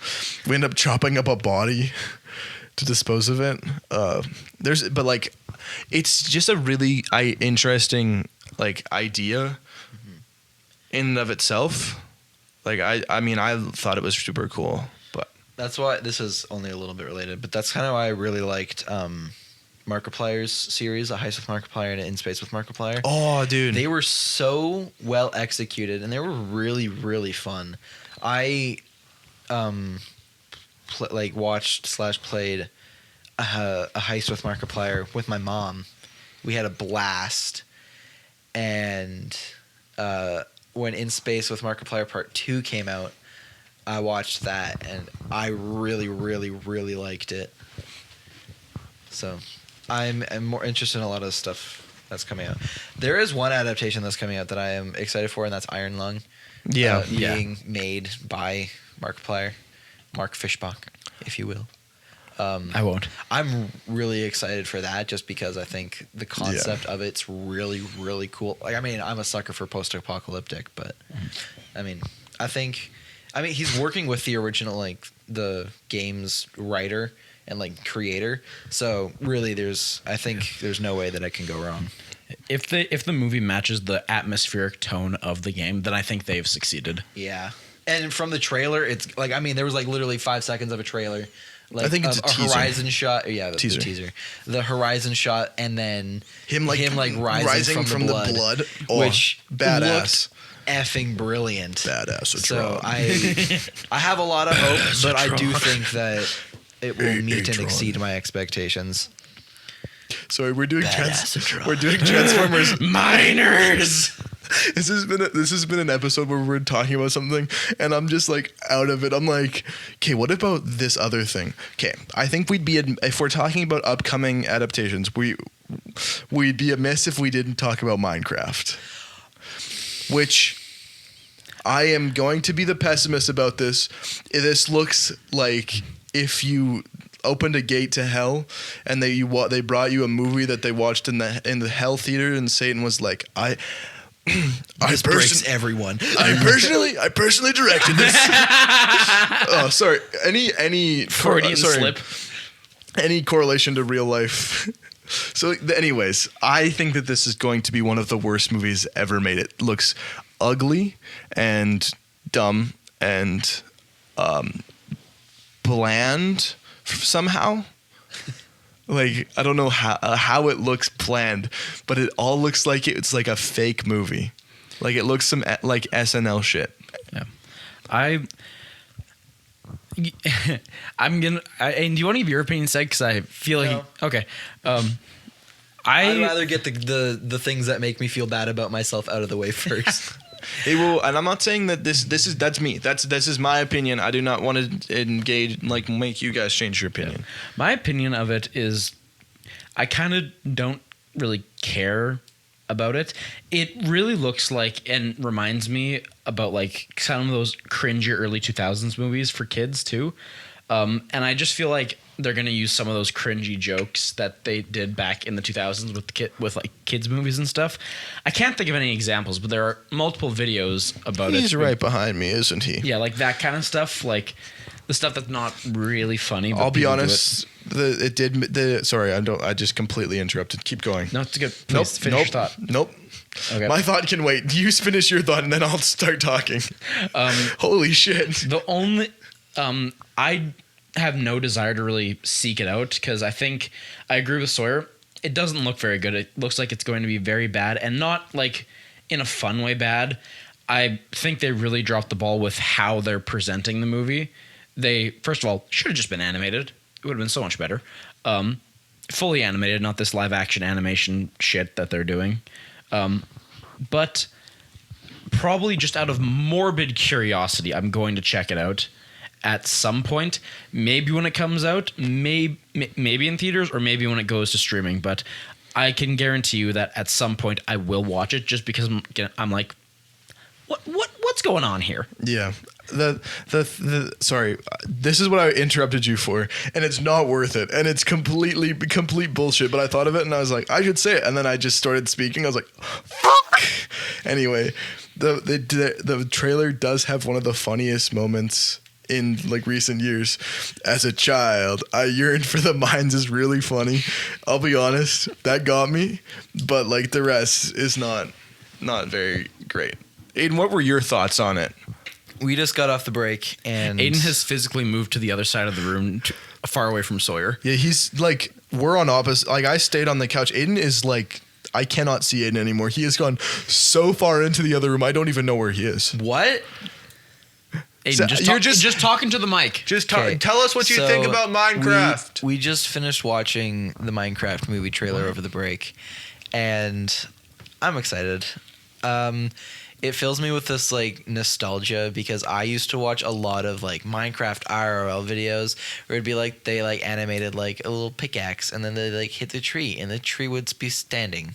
we ended up chopping up a body to dispose of it. It's just a really interesting idea in and of itself. I mean, I thought it was super cool, but that's why this is only a little bit related. But that's kind of why I really liked Markiplier's series, A Heist with Markiplier and In Space with Markiplier. Oh, dude, they were so well executed, and they were really, really fun. I watched/played a Heist with Markiplier with my mom. We had a blast, and when In Space with Markiplier Part 2 came out, I watched that, and I really, really, really liked it. So I'm more interested in a lot of stuff that's coming out. There is one adaptation that's coming out that I am excited for, and that's Iron Lung. Yeah. being made by Markiplier, Mark Fishbach, if you will. I won't. I'm really excited for that just because I think the concept of it's really, really cool. Like, I mean, I'm a sucker for post-apocalyptic, but I mean, he's working with the original, like, the game's writer and, like, creator. So really, I think there's no way that I can go wrong. If the movie matches the atmospheric tone of the game, then I think they've succeeded. Yeah. And from the trailer, it's like, I mean, there was like literally 5 seconds of a trailer. Like, I think it's a teaser. Horizon shot. Yeah, the teaser. The horizon shot, and then him rising from the blood. Oh, which badass. Looked effing brilliant. Badass. So I have a lot of hope, but I do think that it will meet and exceed my expectations. Sorry, we're doing Transformers Miners. This has been an episode where we're talking about something and I'm just like out of it. I'm like, okay, what about this other thing? Okay, I think if we're talking about upcoming adaptations, we'd be amiss if we didn't talk about Minecraft. Which I am going to be the pessimist about this. This looks like if you opened a gate to hell and they brought you a movie that they watched in the hell theater and Satan was like, This breaks everyone. I personally directed this. Oh, sorry. Any Freudian slip. Any correlation to real life? So, anyways, I think that this is going to be one of the worst movies ever made. It looks ugly and dumb and bland somehow. Like, I don't know how it looks planned, but it all looks like it's like a fake movie. Like, it looks like SNL shit. Yeah. And do you want to give your opinion, Seg? Because I feel like... No. Okay. I'd rather get the things that make me feel bad about myself out of the way first. It will, and I'm not saying that that's me. This is my opinion. I do not want to engage, like, make you guys change your opinion. Yeah. My opinion of it is, I kind of don't really care about it. It really looks like and reminds me about like some of those cringy early 2000s movies for kids too. And I just feel like they're gonna use some of those cringy jokes that they did back in the 2000s with like kids movies and stuff. I can't think of any examples, but there are multiple videos about it. He's right behind me, isn't he? Yeah, like that kind of stuff, like the stuff that's not really funny. But I'll be honest. Sorry, I just completely interrupted. Keep going. No, it's good. Please finish your thought. Nope. Okay. My thought can wait. You finish your thought and then I'll start talking. Holy shit. The only I have no desire to really seek it out because I think I agree with Sawyer. It doesn't look very good. It looks like it's going to be very bad and not like in a fun way bad. I think they really dropped the ball with how they're presenting the movie. They, first of all, should have just been animated. It would have been so much better. Fully animated, not this live action animation shit that they're doing. But probably just out of morbid curiosity, I'm going to check it out at some point. Maybe when it comes out, maybe in theaters, or maybe when it goes to streaming. But I can guarantee you that at some point I will watch it, just because I'm like, what's going on here? Yeah. Sorry, this is what I interrupted you for, and it's not worth it, and it's complete bullshit. But I thought of it, and I was like, I should say it, and then I just started speaking. I was like, fuck. Anyway, the trailer does have one of the funniest moments in like recent years. As a child, I yearned for the mines is really funny. I'll be honest, that got me, but like the rest is not very great. Aiden, what were your thoughts on it? We just got off the break, and Aiden has physically moved to the other side of the room, far away from Sawyer. Yeah, he's like, we're on opposite. Like, I stayed on the couch. Aiden is like, I cannot see Aiden anymore. He has gone so far into the other room. I don't even know where he is. What? Aiden, So just talking to the mic. Just Okay. tell us what you think about Minecraft. We just finished watching the Minecraft movie trailer over the break, and I'm excited. It fills me with this like nostalgia because I used to watch a lot of like Minecraft IRL videos where it'd be like they like animated like a little pickaxe and then they like hit the tree and the tree would be standing,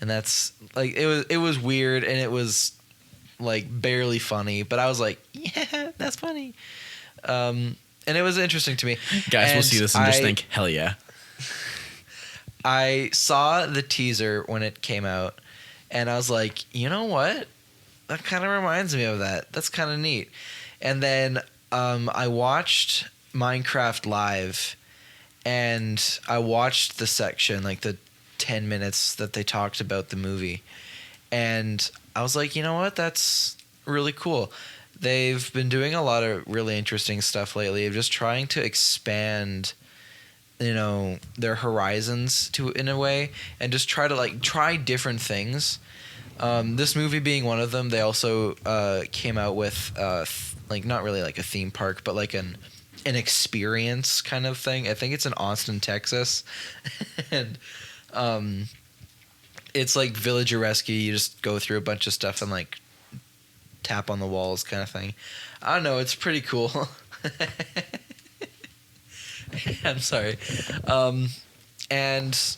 and that's like it was weird and it was like barely funny, but I was like, yeah, that's funny. And it was interesting to me. Guys will And see this and just think, hell yeah. I saw the teaser when it came out, and I was like, you know what? That kind of reminds me of that. That's kind of neat. And then I watched Minecraft Live, and I watched the section, like the 10 minutes that they talked about the movie. And I was like, you know what? That's really cool. They've been doing a lot of really interesting stuff lately of just trying to expand, you know, their horizons in a way, and just try different things. This movie being one of them, they also came out with like not really like a theme park, but like an experience kind of thing. I think it's in Austin, Texas, and it's like Villager Rescue. You just go through a bunch of stuff and like tap on the walls kind of thing. I don't know. It's pretty cool. I'm sorry. And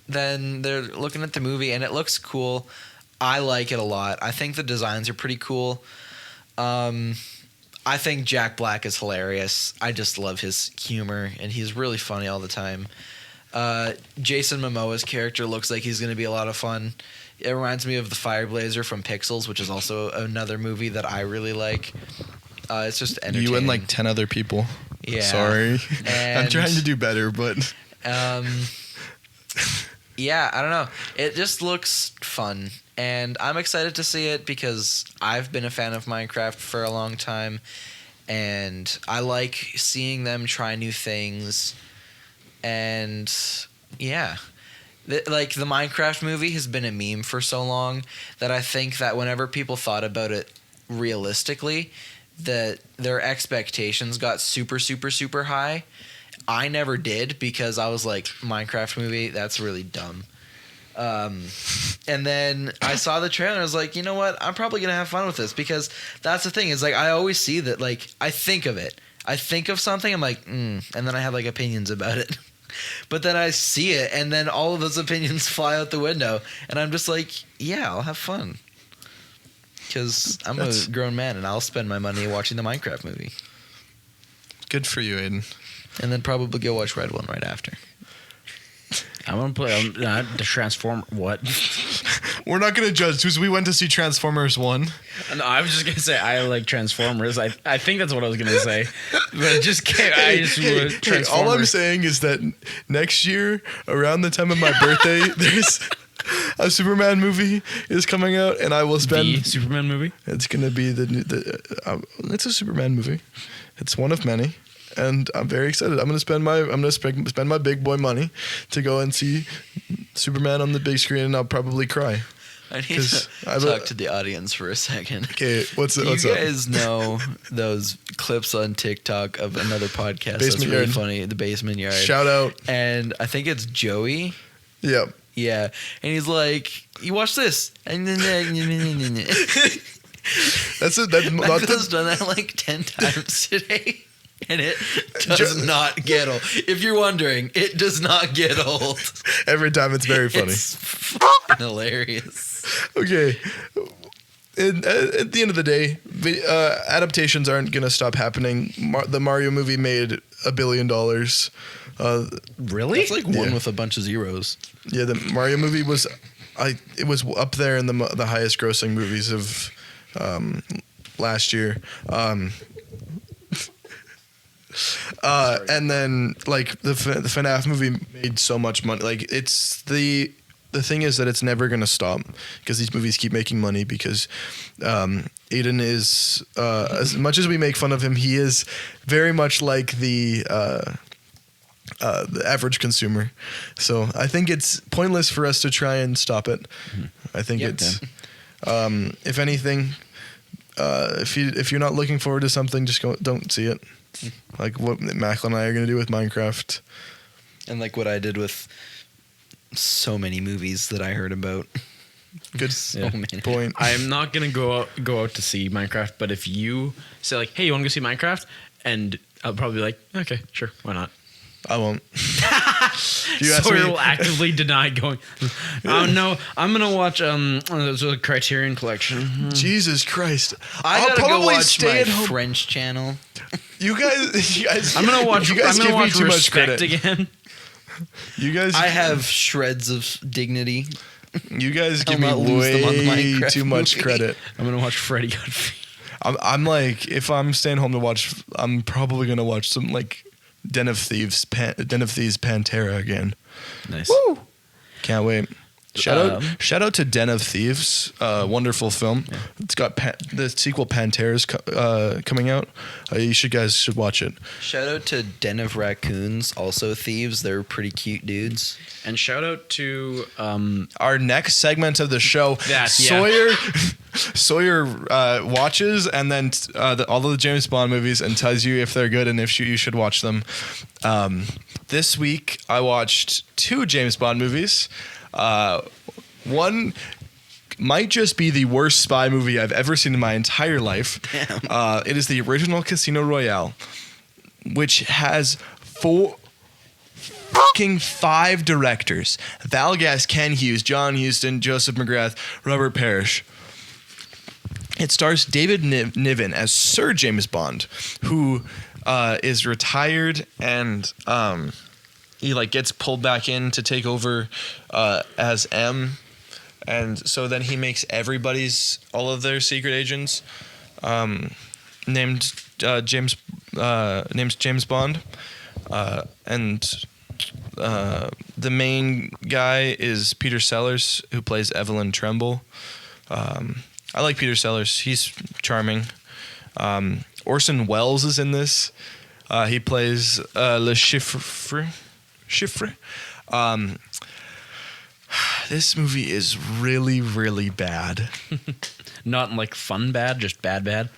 then they're looking at the movie, and it looks cool. I like it a lot. I think the designs are pretty cool. I think Jack Black is hilarious. I just love his humor, and he's really funny all the time. Jason Momoa's character looks like he's going to be a lot of fun. It reminds me of the Fireblazer from Pixels, which is also another movie that I really like. It's just entertaining. You and like 10 other people. Yeah. Sorry. I'm And, trying to do better, but yeah, I don't know. It just looks fun, and I'm excited to see it because I've been a fan of Minecraft for a long time, and I like seeing them try new things. And yeah, like the Minecraft movie has been a meme for so long that I think that whenever people thought about it realistically, that their expectations got super, super, super high. I never did because I was like, Minecraft movie, that's really dumb. And then I saw the trailer and I was like, you know what? I'm probably going to have fun with this because that's the thing. Is like I always see that, like I think of it. I think of something, I'm like, and then I have like opinions about it. But then I see it, and then all of those opinions fly out the window, and I'm just like, yeah, I'll have fun. Because I'm a grown man, and I'll spend my money watching the Minecraft movie. good for you, Aiden. And then probably go watch Red One right after. I want to play the Transform. What? We're not going to judge because we went to see Transformers 1. No, I was just gonna say I like Transformers. I think that's what I was gonna say, but it just came. Transformers. All I'm saying is that next year, around the time of my birthday, there's a Superman movie is coming out, and I will spend the Superman movie. It's gonna be it's a Superman movie. It's one of many, and I'm very excited. I'm gonna spend my big boy money to go and see Superman on the big screen, and I'll probably cry. I need to talk to the audience for a second. Okay, what's up? You guys know those clips on TikTok of another podcast that's Basement really Yard. funny, The Basement Yard. Shout out. And I think it's Joey. Yep. Yeah. And he's like, you watch this. And then That's it. Michael's done that like 10 times today. And it does not get old. If you're wondering, it does not get old. Every time it's very funny. It's fucking hilarious. Okay. At the end of the day, adaptations aren't going to stop happening. The Mario movie made $1 billion. Really? That's like one Yeah. with a bunch of zeros. Yeah, the Mario movie was up there in the highest grossing movies of last year. And then like the FNAF movie made so much money. Like it's the thing is that it's never gonna stop because these movies keep making money because Aiden is as much as we make fun of him, he is very much like the average consumer. So I think it's pointless for us to try and stop it. I think if anything, if you're not looking forward to something, just don't see it. Like what Macklin and I are going to do with Minecraft. And like what I did with so many movies that I heard about. Good many. point. I'm not gonna go out to see Minecraft, but if you say like, "Hey, you want to go see Minecraft?" and I'll probably be like, "Okay, sure, why not?" I won't. you ask Sawyer me- will actively deny going. Oh no, I'm gonna watch the Criterion Collection. Jesus Christ! I I'll gotta go probably watch stay my at home. French channel. You guys. I'm gonna watch. You guys I'm gonna give me watch too much Respect credit. again. You guys. I have shreds of dignity. You guys I'll give me not lose them on the way Minecraft too much movie. credit. I'm gonna watch Freddy Got Fingered. I'm like, if I'm staying home to watch, I'm probably gonna watch some like Den of Thieves Pantera again. Nice. Woo! Can't wait. Shout Um, out to Den of Thieves, wonderful film. Yeah. It's got the sequel Pantera's coming out. You guys should watch it. Shout out to Den of Raccoons, also thieves. They're pretty cute dudes. And shout out to Our next segment of the show, That, yeah. Sawyer watches and then all of the James Bond movies and tells you if they're good and if you should watch them. This week I watched 2 James Bond movies. One might just be the worst spy movie I've ever seen in my entire life. It is the original Casino Royale, which has 5 directors: Val Guest, Ken Hughes, John Huston, Joseph McGrath, Robert Parrish. It stars David Niven as Sir James Bond, who is retired and he like gets pulled back in to take over as M, and so then he makes all of their secret agents named James Bond, and the main guy is Peter Sellers, who plays Evelyn Tremble. I like Peter Sellers; he's charming. Orson Welles is in this. He plays Le Chiffre. This movie is really, really bad. not like fun bad, just bad.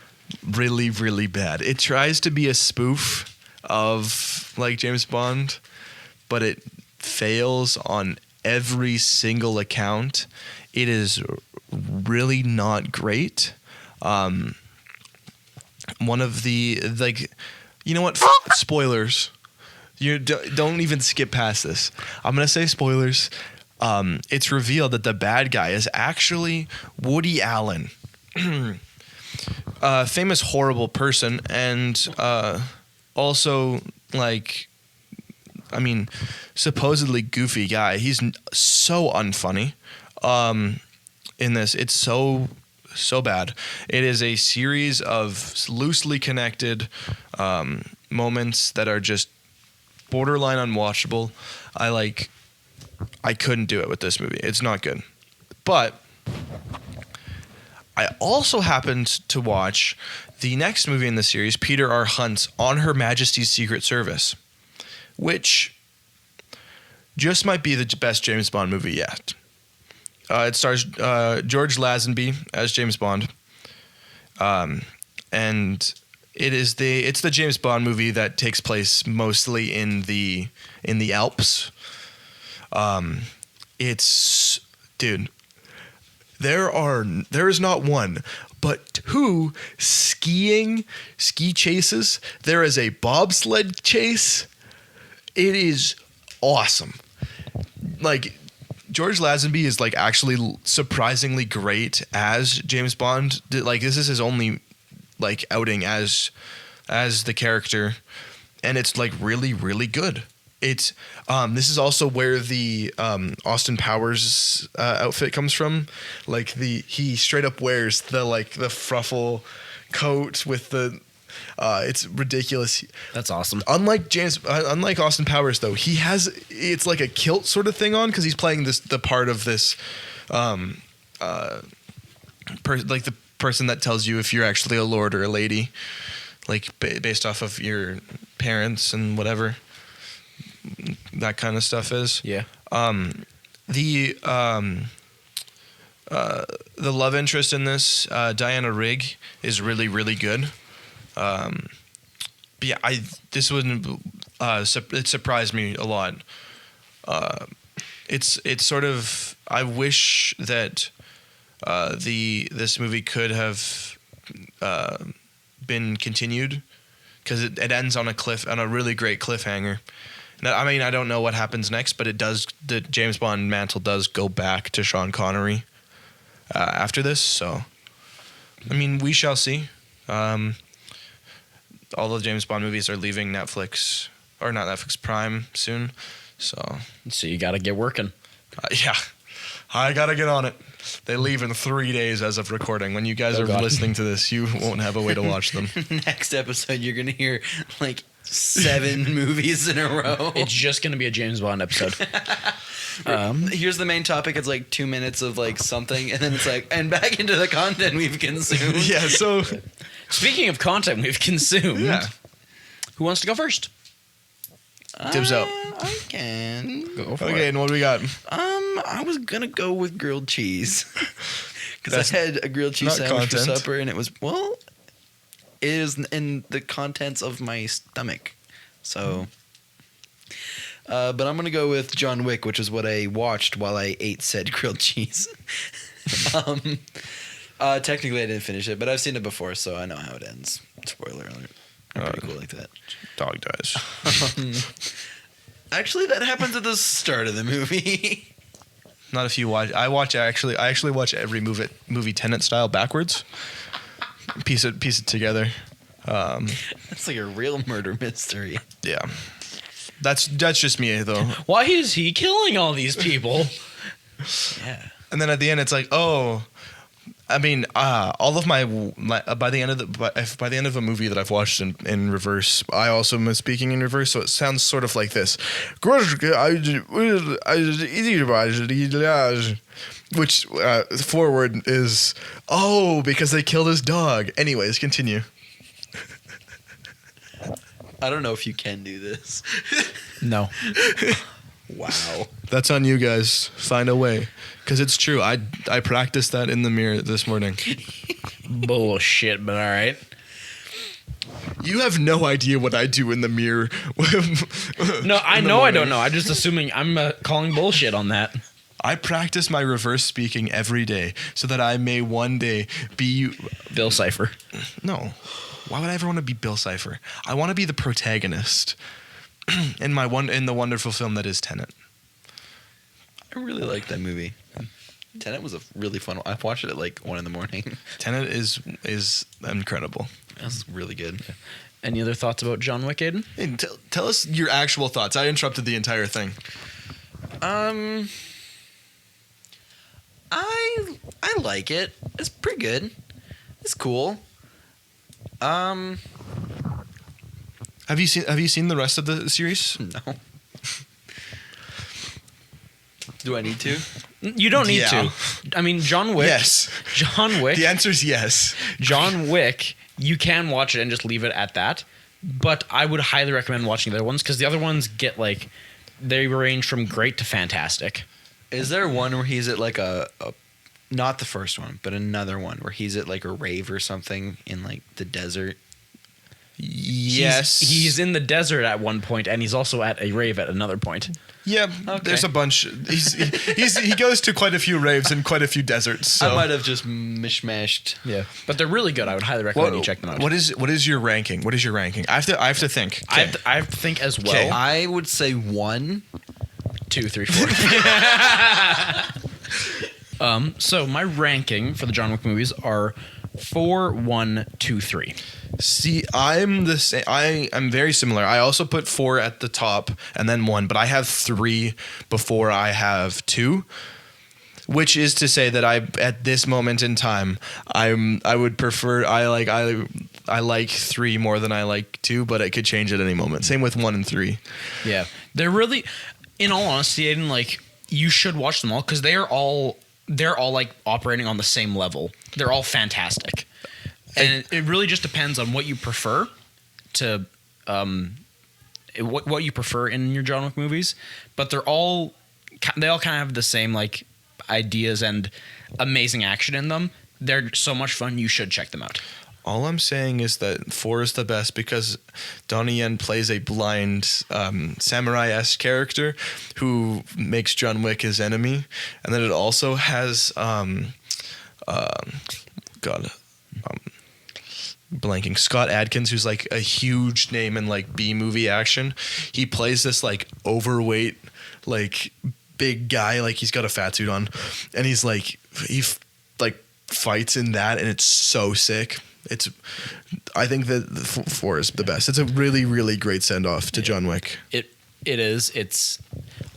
Really, really bad. It tries to be a spoof of like James Bond, but it fails on every single account. It is really not great. One of the like, you know what? Spoilers. You don't even skip past this. I'm gonna say spoilers. It's revealed that the bad guy is actually Woody Allen, a famous horrible person, and also like, I mean, supposedly goofy guy. He's so unfunny. In this, it's so bad. It is a series of loosely connected moments that are just borderline unwatchable. I couldn't do it with this movie. It's not good. But I also happened to watch the next movie in the series, Peter R. Hunt's On Her Majesty's Secret Service, which just might be the best James Bond movie yet. It stars George Lazenby as James Bond, and it's the James Bond movie that takes place mostly in the Alps. There is not one but 2 ski chases. There is a bobsled chase. It is awesome. Like, George Lazenby is like actually surprisingly great as James Bond. Like, this is his only like outing as the character, and it's like really, really good. It's this is also where the Austin Powers outfit comes from. Like, he straight up wears the fruffle coat with the it's ridiculous. That's awesome. Unlike Austin Powers though, it's like a kilt sort of thing on, because he's playing the part of this like the person that tells you if you're actually a lord or a lady, like based off of your parents and whatever that kind of stuff is. Yeah. The love interest in this, Diana Rigg, is really, really good. But yeah, it surprised me a lot. It's sort of, I wish that this movie could have been continued, because it ends on a really great cliffhanger, I mean, I don't know what happens next, but it does. The James Bond mantle does go back to Sean Connery after this. So, I mean, we shall see. All the James Bond movies are leaving Netflix, or not Netflix, Prime soon. So you got to get working. yeah, I gotta get on it. They leave in 3 days as of recording. When you guys are listening to this, you won't have a way to watch them. Next episode, you're gonna hear like 7 movies in a row. It's just going to be a James Bond episode. Here's the main topic. It's like 2 minutes of like something, and then it's like, and back into the content we've consumed. Yeah. So, Speaking of content we've consumed, who wants to go first? Dibs out. I can Go for Okay, it. and what do we got? I was gonna go with grilled cheese because I had a grilled cheese not sandwich for content. supper, and it was it is in the contents of my stomach. So, but I'm gonna go with John Wick, which is what I watched while I ate said grilled cheese. Technically, I didn't finish it, but I've seen it before, so I know how it ends. Spoiler alert. Pretty cool like that. Dog dies. Actually, that happens at the start of the movie. Not if you watch. I actually watch every movie Tenet style backwards. Piece it together. It's like a real murder mystery. Yeah. That's just me though. Why is he killing all these people? Yeah. And then at the end, it's like, oh, I mean, all of my by the end of a movie that I've watched in reverse, I also am speaking in reverse, so it sounds sort of like this, which forward is because they killed his dog. Anyways, continue. I don't know if you can do this. No. Wow. That's on you guys. Find a way, because it's true. I practiced that in the mirror this morning. Bullshit, but all right. You have no idea what I do in the mirror. No, I know I don't know. I'm just assuming I'm calling bullshit on that. I practice my reverse speaking every day so that I may one day be Bill Cipher. No. Why would I ever want to be Bill Cipher? I want to be the protagonist in the wonderful film that is Tenet. I really like that movie. Tenet was a really fun one. I watched it at like 1 a.m. Tenet is incredible. That's really good. Any other thoughts about John Wick, Aiden? Hey, tell us your actual thoughts. I interrupted the entire thing. I like it. It's pretty good. It's cool. Have you seen the rest of the series? No. Do I need to? You don't need Yeah. to. I mean, John Wick. Yes. John Wick. The answer is yes. John Wick, you can watch it and just leave it at that. But I would highly recommend watching the other ones because the other ones get like, they range from great to fantastic. Is there one where he's at like a not the first one, but another one where he's at like a rave or something in like the desert? Yes. He's in the desert at one point, and he's also at a rave at another point. Yeah, Okay. there's a bunch. He goes to quite a few raves and quite a few deserts. So. I might have just mishmashed. Yeah, but they're really good. I would highly recommend you check them out. What is your ranking? What is your ranking? I have to think. I have to think as well. Okay. I would say 1. 2, 3, 4. So my ranking for the John Wick movies are 4, 1, 2, 3. See, I'm the same. I'm very similar. I also put 4 at the top and then 1, but I have 3 before I have 2. Which is to say that at this moment in time, I would prefer I like 3 more than I like 2, but it could change at any moment. Same with 1 and 3. Yeah, they're really, in all honesty, Aiden, like you should watch them all because they're all like operating on the same level. They're all fantastic, and it really just depends on what you prefer to what you prefer in your John Wick movies. But they all kind of have the same like ideas and amazing action in them. They're so much fun. You should check them out. All I'm saying is that 4 is the best because Donnie Yen plays a blind samurai-esque character who makes John Wick his enemy, and then it also has blanking, Scott Adkins, who's like a huge name in like B movie action. He plays this like overweight, like big guy, like he's got a fat suit on, and he's like like fights in that, and it's so sick. I think that the 4 is the best. It's a really, really great send off to John Wick. It is.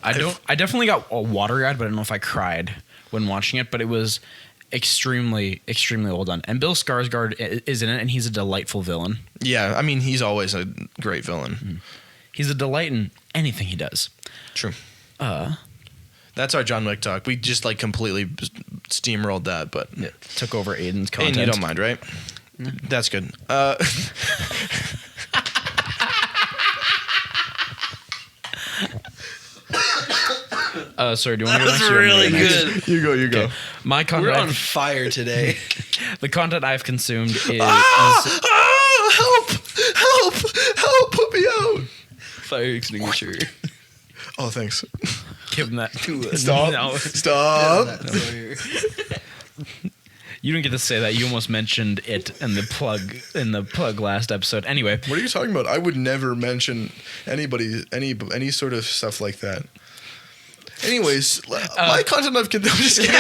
I definitely got watery-eyed, but I don't know if I cried when watching it. But it was extremely, extremely well done. And Bill Skarsgård is in it, and he's a delightful villain. Yeah, I mean, he's always a great villain. Mm-hmm. He's a delight in anything he does. True. That's our John Wick talk. We just like completely steamrolled that, but It took over Aiden's content. Aiden, you don't mind, right? No. That's good. Sorry, do you want to go next? That was really good. You go. Okay. My content. We're on fire today. The content I've consumed is Help! Put me out! Fire extinguisher. Oh, thanks. give him that. Stop. No. Stop. You didn't get to say that. You almost mentioned it in the plug last episode. Anyway, What are you talking about? I would never mention anybody any sort of stuff like that. Anyways, my content I'm just kidding.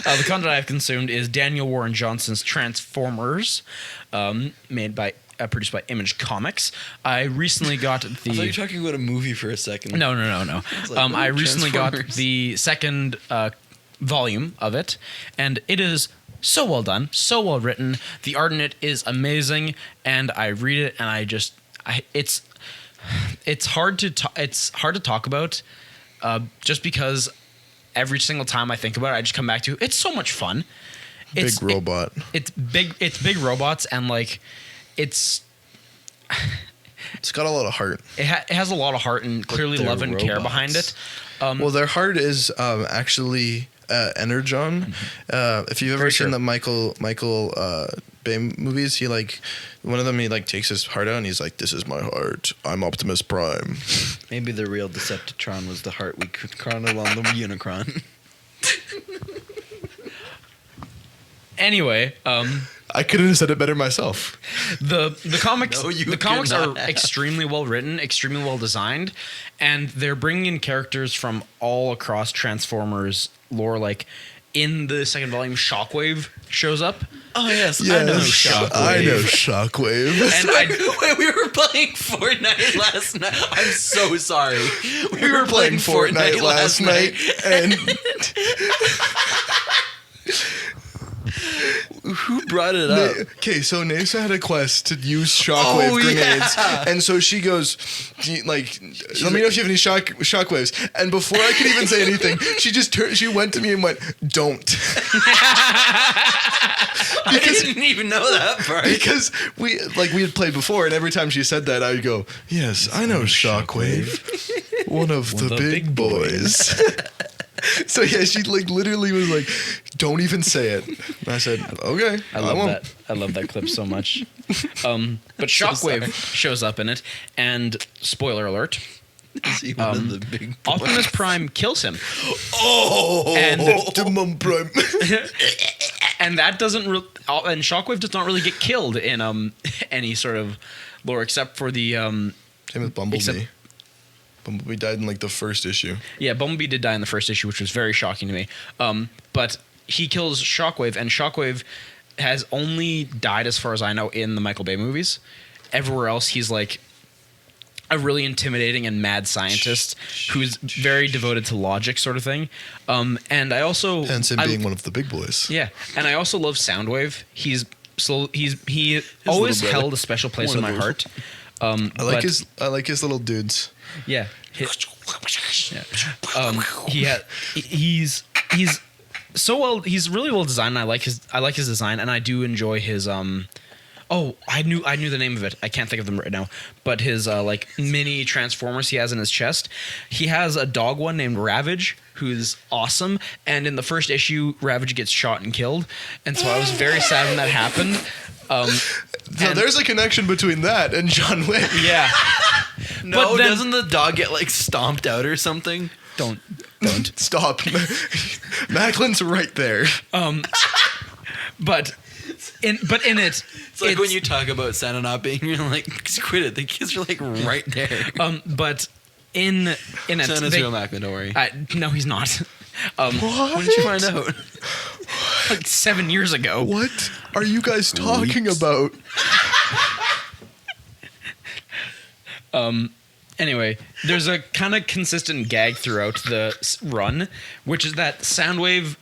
the content I've consumed is Daniel Warren Johnson's Transformers, produced by Image Comics. I recently got the. I thought you were talking about a movie for a second. No. Like, I recently got Transformers. the second volume of it, and it is so well done, so well written. The art in it is amazing, and I read it, and it's hard to talk about, just because every single time I think about it, I just come back to it's so much fun. Big robot. It's big robots, and like it's got a lot of heart. it has a lot of heart and clearly they're love and care robots. behind it. Well, their heart is actually Energon. If you've ever Very seen true. the Michael Bay movies, he one of them he takes his heart out and he's like, "This is my heart. I'm Optimus Prime." Maybe the real Decepticon was the heart we could chrono on the Unicron. Anyway, I couldn't have said it better myself. the comics No, you the comics could are not have. extremely well written, extremely well designed, and they're bringing in characters from all across Transformers lore. Like in the second volume, Shockwave shows up, Oh yes, Yes, I know Shockwave. I know Shockwave. and Wait, we were playing Fortnite last night. I'm so sorry. we were playing Fortnite last night, and Who brought it up? okay, so Nasa had a quest to use shockwave Oh, grenades, yeah. and so she goes, let me know if you have any shockwaves. And before I could even say anything, she went to me and went, "Don't," I didn't even know that part. because we had played before, and every time she said that, I would go, "Yes, I know Shockwave, one of the big boys." So yeah, she literally was like, "Don't even say it." And I said, "Okay, I love won't." that. I love that clip so much. But Shockwave shows up in it, and spoiler alert, Is he one of the big boys? Optimus Prime kills him. Oh, And- Optimum Prime. And that doesn't and Shockwave does not really get killed in any sort of lore, except for the Same with Bumblebee. Except- Bumblebee died in the first issue. Bumblebee did die in the first issue, which was very shocking to me. But he kills Shockwave, and Shockwave has only died, as far as I know, in the Michael Bay movies. Everywhere else, he's like a really intimidating and mad scientist who's very devoted to logic, sort of thing. And I also Hence him being one of the big boys. Yeah, and I also love Soundwave. He always brother. held a special place One in of my those. heart. I like his little dudes. Yeah. He's so well. He's really well designed. And I like his design, and I do enjoy his Oh, I knew the name of it. I can't think of them right now. But his mini Transformers he has in his chest. He has a dog one named Ravage, who's awesome. And in the first issue, Ravage gets shot and killed. And so I was very sad when that happened. So And- there's a connection between that and John Wick. Yeah. No, But then- doesn't the dog get stomped out or something? Don't. Stop. Macklin's right there. But in it, It's like when you talk about Santa not being, you're like, quit it. The kids are like right there. But in it, Santa's real Macman, don't worry. no, he's not. What? When did you find out? Like 7 years ago. What are you guys talking about? Anyway, there's a kind of consistent gag throughout the run, which is that Soundwave,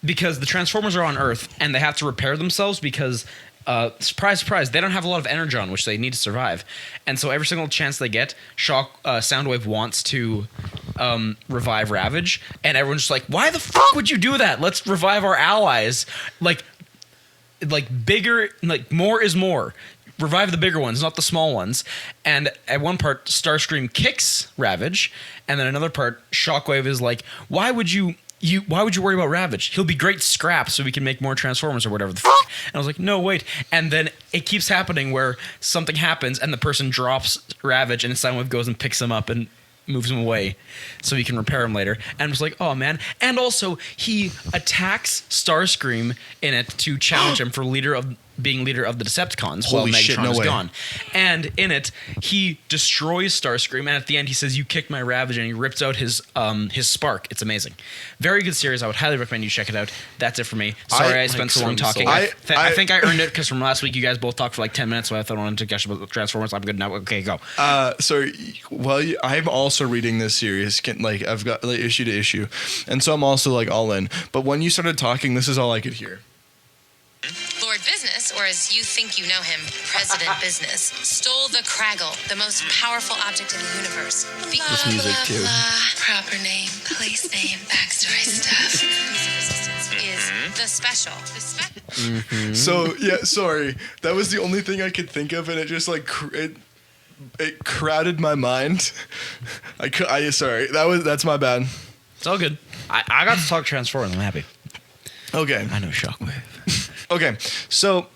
because the Transformers are on Earth and they have to repair themselves because, surprise, surprise, they don't have a lot of energon, which they need to survive. And so every single chance they get, Soundwave wants to revive Ravage, and everyone's just like, why the fuck would you do that? Let's revive our allies. Like bigger, like more is more. Revive the bigger ones, not the small ones. And at one part, Starscream kicks Ravage, and then another part, Shockwave is like, why would you worry about Ravage? He'll be great scrap so we can make more Transformers or whatever the fuck. And I was like, no, wait. And then it keeps happening where something happens and the person drops Ravage and Soundwave goes and picks him up and moves him away so he can repair him later. And I'm just like, oh man. And also he attacks Starscream in it to challenge him for being leader of the Decepticons while Holy shit, Megatron no is way. gone. And in it, he destroys Starscream, and at the end he says, you kicked my Ravage, and he rips out his spark. It's amazing. Very good series. I would highly recommend you check it out. That's it for me. Sorry I spent so long talking. I think I earned it because from last week you guys both talked for like 10 minutes, so I thought I wanted to gush about Transformers. I'm good now. Okay, go. So, well, I'm also reading this series. I've got like, issue to issue, and so I'm also like all in. But when you started talking, this is all I could hear. Lord Business, or as you think you know him, President Business, stole the Craggle, the most powerful object in the universe. This music, too. Proper name, place name, backstory stuff. Piece of resistance is the special. So yeah, sorry, that was the only thing I could think of, and it just like it crowded my mind. Sorry, that's my bad. It's all good. I got to talk Transformers. I'm happy. Okay. I know Shockwave. Okay, so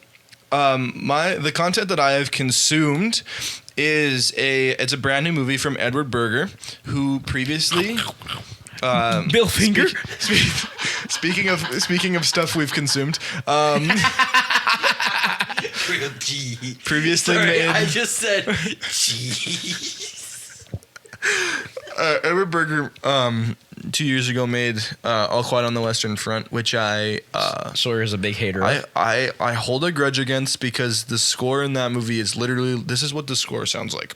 the content that I have consumed is it's a brand new movie from Edward Berger, who previously Bill Finger. Speaking of stuff we've consumed, previously made. I just said cheese. Edward Berger 2 years ago made All Quiet on the Western Front, which Sawyer is a big hater of. I hold a grudge against because the score in that movie is literally, this is what the score sounds like.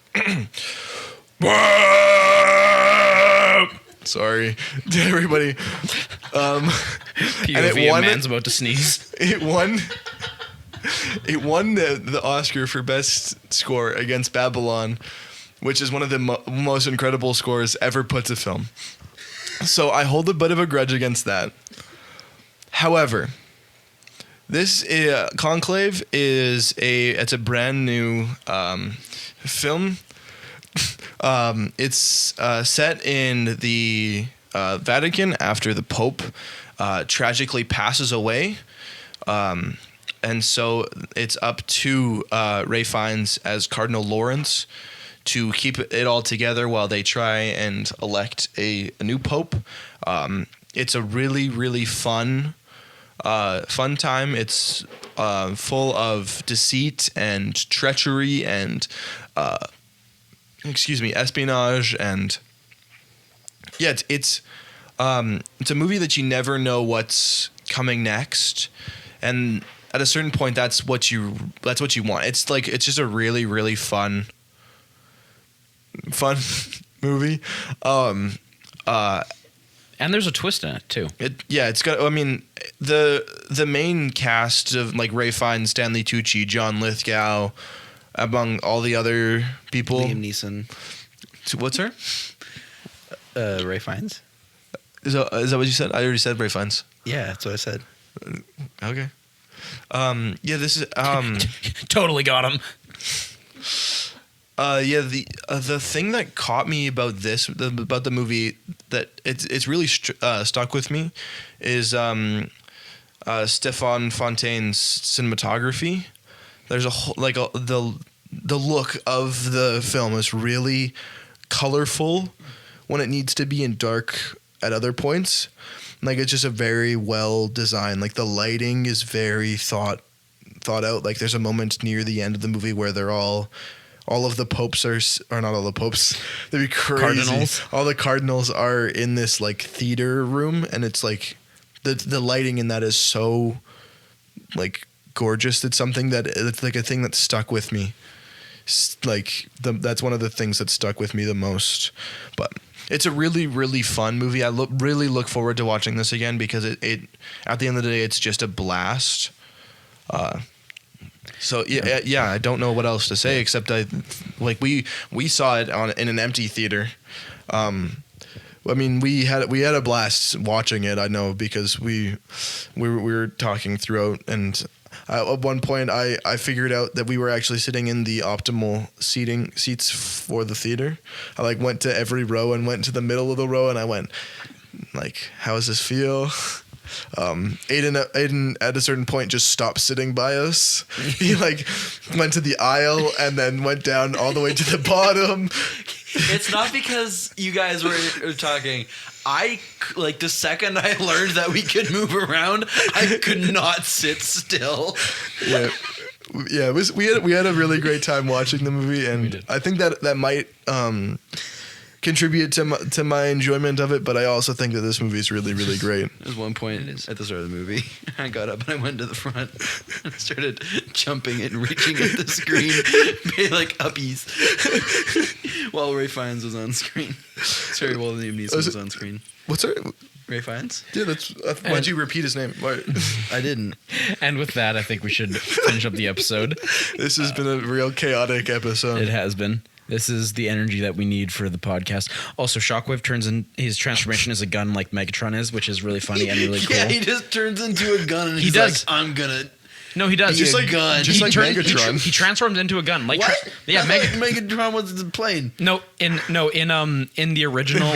Sorry to everybody. POV, man's about to sneeze. It won the Oscar for Best Score against Babylon, which is one of the most incredible scores ever put to film. So I hold a bit of a grudge against that. However, this Conclave it's a brand new film. It's set in the Vatican after the Pope tragically passes away. And so it's up to Ray Fiennes as Cardinal Lawrence to keep it all together while they try and elect a new pope. It's a really, really fun time. It's full of deceit and treachery and espionage, and yeah, it's a movie that you never know what's coming next, and at a certain point, that's what you want. It's just a really, really fun movie. And there's a twist in it too. It's got. I mean, the main cast of like Ray Fiennes, Stanley Tucci, John Lithgow, among all the other people. Liam Neeson. What's her? Ray Fiennes. Is that what you said? I already said Ray Fiennes. Yeah, that's what I said. Okay. This is Totally got him. The thing that caught me about the movie that it's really stuck with me is Stefan Fontaine's cinematography. There's the look of the film is really colorful when it needs to be and dark at other points. Like, it's just a very well designed. Like, the lighting is very thought thought out. Like there's a moment near the end of the movie where they're all of the popes are not all the popes. They'd be crazy. Cardinals. All the cardinals are in this like theater room, and it's like the lighting in that is so like gorgeous. It's something it's like a thing that stuck with me. That's one of the things that stuck with me the most. But it's a really, really fun movie. I really look forward to watching this again because it at the end of the day, it's just a blast. So yeah, I don't know what else to say except we saw it in an empty theater. I mean, we had a blast watching it. I know because we were talking throughout, and at one point I figured out that we were actually sitting in the optimal seats for the theater. I went to every row and went to the middle of the row, and I went how does this feel? Aiden at a certain point just stopped sitting by us. He went to the aisle and then went down all the way to the bottom. It's not because you guys were talking. The second I learned that we could move around, I could not sit still. Yeah. Yeah, we had a really great time watching the movie, and I think that might contribute to my enjoyment of it, but I also think that this movie is really, really great. There's one point at the start of the movie, I got up and I went to the front and I started jumping and reaching at the screen, like uppies, while Ray Fiennes was on screen. Sorry, while Liam Neeson was on screen. What's her? Ray Fiennes? Yeah, why'd you repeat his name? Why? I didn't. And with that, I think we should finish up the episode. This has been a real chaotic episode. It has been. This is the energy that we need for the podcast. Also, Shockwave turns in his transformation as a gun like Megatron is, which is really funny and really cool. Yeah, he just turns into a gun and He he's does. like, I'm gonna... No, he does. Just like gun. Just like Megatron. He transforms into a gun. Like What? yeah, Megatron was the plane. No, in the original,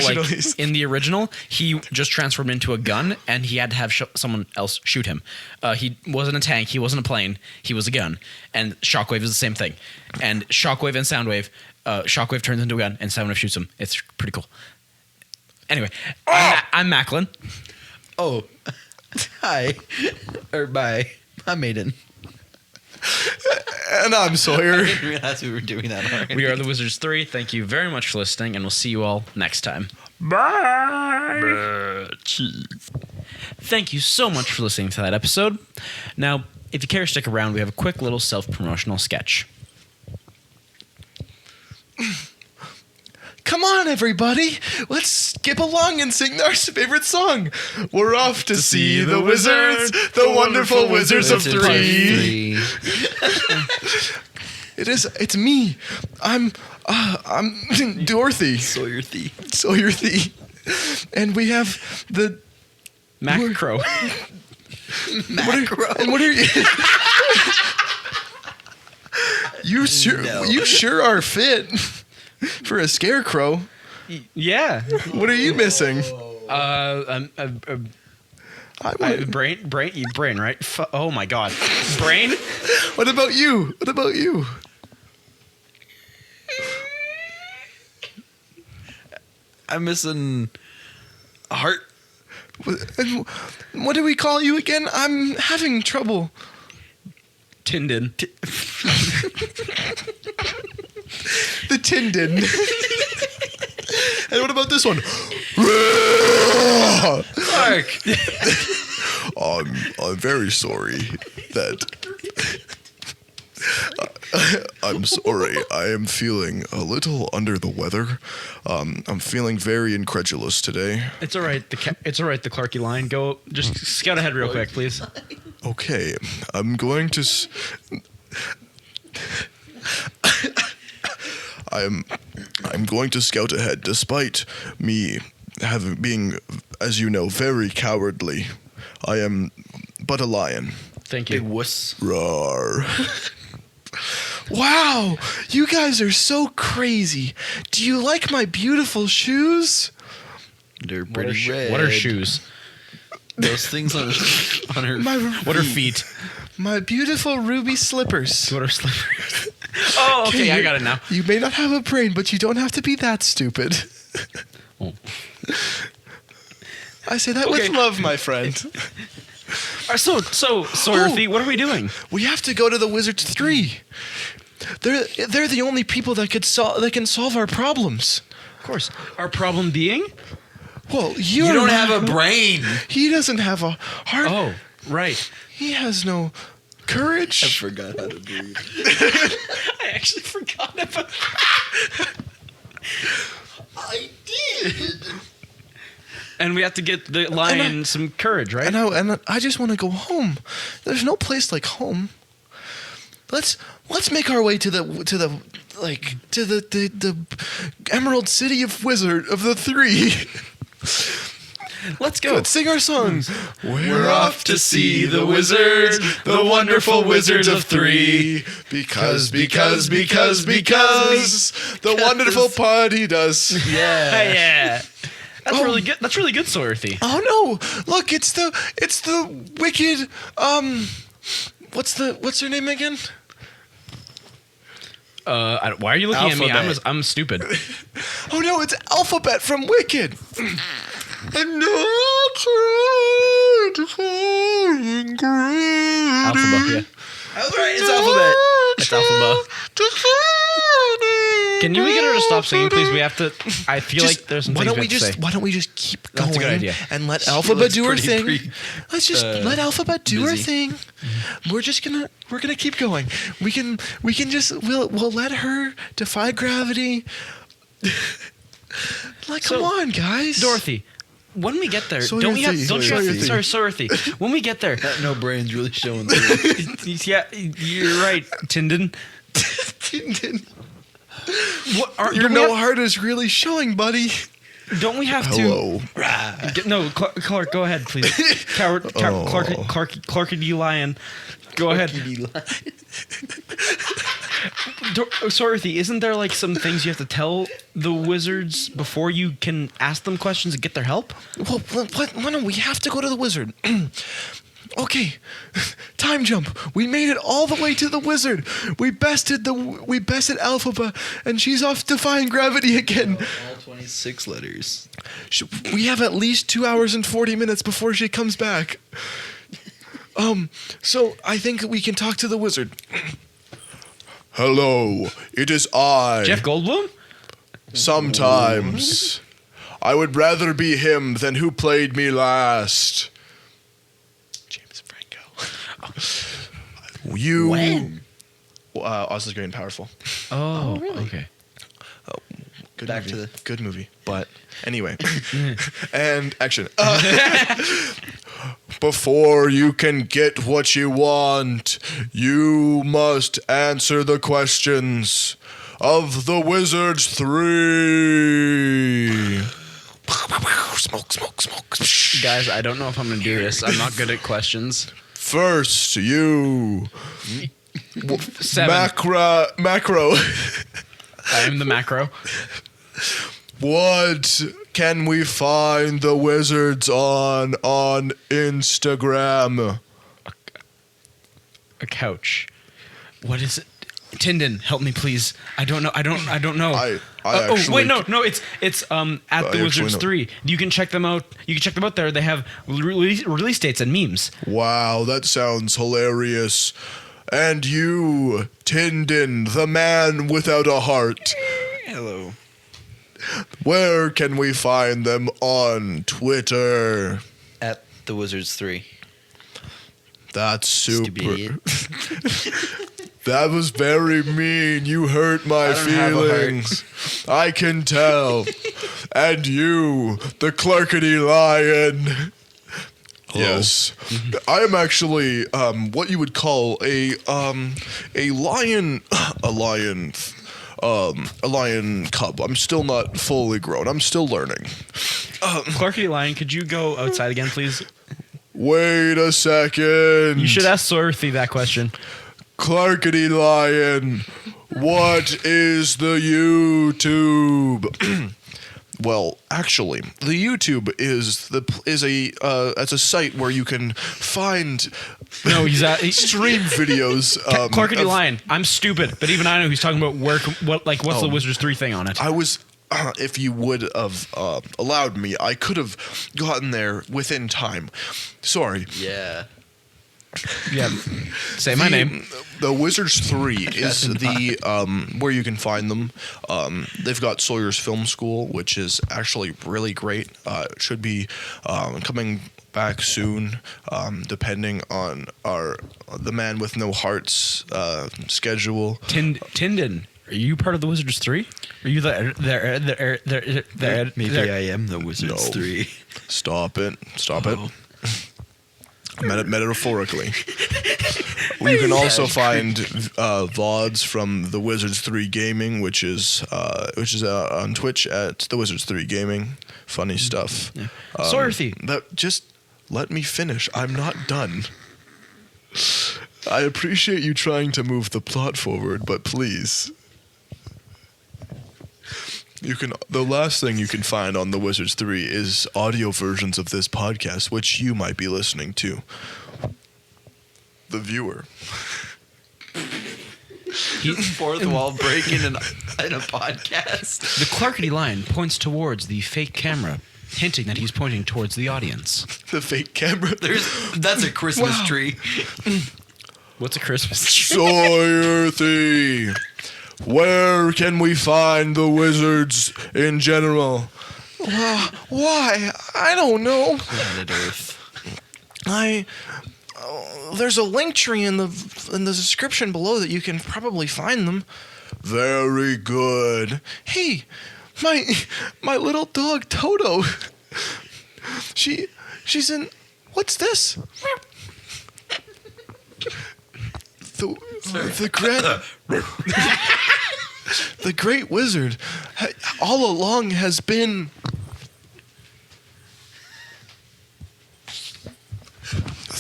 in the original, he just transformed into a gun, and he had to have someone else shoot him. He wasn't a tank, he wasn't a plane, he was a gun. And Shockwave is the same thing. And Shockwave and Soundwave, Shockwave turns into a gun, and Soundwave shoots him. It's pretty cool. Anyway, I'm Macklin. Oh, hi, or bye. I'm Aiden. And I'm Sawyer. I didn't realize we were doing that already. We are the Wizards 3. Thank you very much for listening, and we'll see you all next time. Bye. Thank you so much for listening to that episode. Now, if you care to stick around, we have a quick little self-promotional sketch. Come on, everybody. Let's skip along and sing our favorite song. We're off to see the wizards, the wonderful wizards of three. It's me. I'm Dorothy. Sawyer Thee. And we have the Macro. Macro. And what are you? You sure are fit for a scarecrow. Yeah. What are you missing? Brain, right? Oh my God, brain. What about you? I'm missing a heart. What do we call you again? I'm having trouble. Tindin. The Tindin. And what about this one? Clark. I'm very sorry that I'm sorry. I am feeling a little under the weather. I'm feeling very incredulous today. It's all right. It's all right. The Clarky line. Go. Just scout ahead real quick, please. Okay, I'm going to. I'm going to scout ahead, despite me being, as you know, very cowardly. I am but a lion. Thank you. Big wuss. Roar. Wow, you guys are so crazy. Do you like my beautiful shoes? They're pretty red. What are shoes? Those things on her. What are feet? My beautiful ruby slippers. What are slippers? Oh, okay, I got it now. You may not have a brain, but you don't have to be that stupid. Oh. I say that with love, my friend. So Sawyer, what are we doing? We have to go to the Wizards 3. They're the only people that can solve our problems. Of course. Our problem being? Well, You don't have a brain. He doesn't have a heart. Oh, right. He has no courage. I forgot how to breathe. I actually forgot about that. I did. And we have to get the lion some courage, right? And I just want to go home. There's no place like home. Let's make our way to the Emerald City of the Three. Let's go. Let's sing our songs. We're off to see the wizards, the wonderful wizards of three. Because the wonderful party does. Yeah. That's really good. That's really good, Sawyer. Oh no! Look, it's the wicked. What's her name again? Why are you looking at me? I'm stupid. Oh no! It's Alphabet from Wicked. I'm not trying to find Alphabet, yeah. That's right. It's Alphabet. It's Alphabet. Can we get her to stop singing, please? We have to. I feel like there's some things we have to say. Why don't we just keep going? That's a good idea. And let Alphabet do her thing. pretty, Let's just let Alphabet do her busy. thing. We're gonna keep going. We'll let her defy gravity. Come on, guys. Dorothy, when we get there, Sawyer don't we have? Thee. Don't you Sawyer have? Thee. Sorry, Sawyer Thee. When we get there, That no brain's really showing through. yeah, you're right, Tyndon. What are Your no heart is really showing, buddy. Don't we have Hello. to? No, Clark, go ahead, please. Clarky Lion, go ahead. Dorothy, isn't there like some things you have to tell the wizards before you can ask them questions and get their help? Well, why don't we have to go to the wizard? Okay, time jump. We made it all the way to the wizard. We bested Alphaba, and she's off defying gravity again. All 26 letters. We have at least 2 hours and 40 minutes before she comes back. So I think we can talk to the wizard. Hello, it is I. Jeff Goldblum? Sometimes. I would rather be him than who played me last. James Franco. You. When? Oz is Great and Powerful. Oh, really? Okay. Good Back movie. to the- Good movie. But anyway. And action. Before you can get what you want, you must answer the questions of the Wizards 3. Smoke. Guys, I don't know if I'm gonna do this. I'm not good at questions. First, you. 7. Macro. I am the macro. What can we find the wizards on Instagram? A couch. What is it? Tyndon, help me, please. I don't know. I don't know. I oh wait, actually- no. It's at the actually Wizards know. 3. You can check them out. You can check them out there. They have release dates and memes. Wow, that sounds hilarious. And you, Tyndon, the man without a heart. Hello. Where can we find them on Twitter? At the Wizards 3. That's Stupid super. idiot. That was very mean. You hurt my don't have a heart. feelings. I can tell. And you, the Clarkety Lion. Yes, I am actually what you would call a lion cub. I'm still not fully grown. I'm still learning. Clarky Lion, could you go outside again, please? Wait a second. You should ask Sorothy that question. Clarkety Lion, what is the YouTube? Well, actually, the YouTube is a site where you can find No, he's stream videos. Clarkety of- Lion. I'm stupid, but even I know he's talking about what's the Wizards 3 thing on it. I was, if you would have allowed me, I could have gotten there within time. Sorry. Yeah. Yeah. Say my name. The Wizards 3 is the where you can find them. They've got Sawyer's Film School, which is actually really great. It should be coming back soon, depending on the Man with No Heart's schedule. Tyndon, are you part of the Wizards 3? Are you the Maybe I am the Wizards No. 3. Stop it. Metaphorically. You can also find VODs from the Wizards 3 Gaming, which is on Twitch at the Wizards 3 Gaming. Funny stuff. Yeah. Sawyer Thief. Just let me finish. I'm not done. I appreciate you trying to move the plot forward, but please. The last thing you can find on the Wizards 3 is audio versions of this podcast, which you might be listening to. The viewer. Fourth wall breaking in a podcast. The Clarkety line points towards the fake camera, hinting that he's pointing towards the audience. The fake camera. That's a Christmas tree. What's a Christmas tree? Sawyer Thee. Where can we find the wizards in general? Why? I don't know. Planet Earth. There's a link tree in the description below that you can probably find them. Very good. Hey, my little dog Toto. She's in. What's this? The great wizard all along has been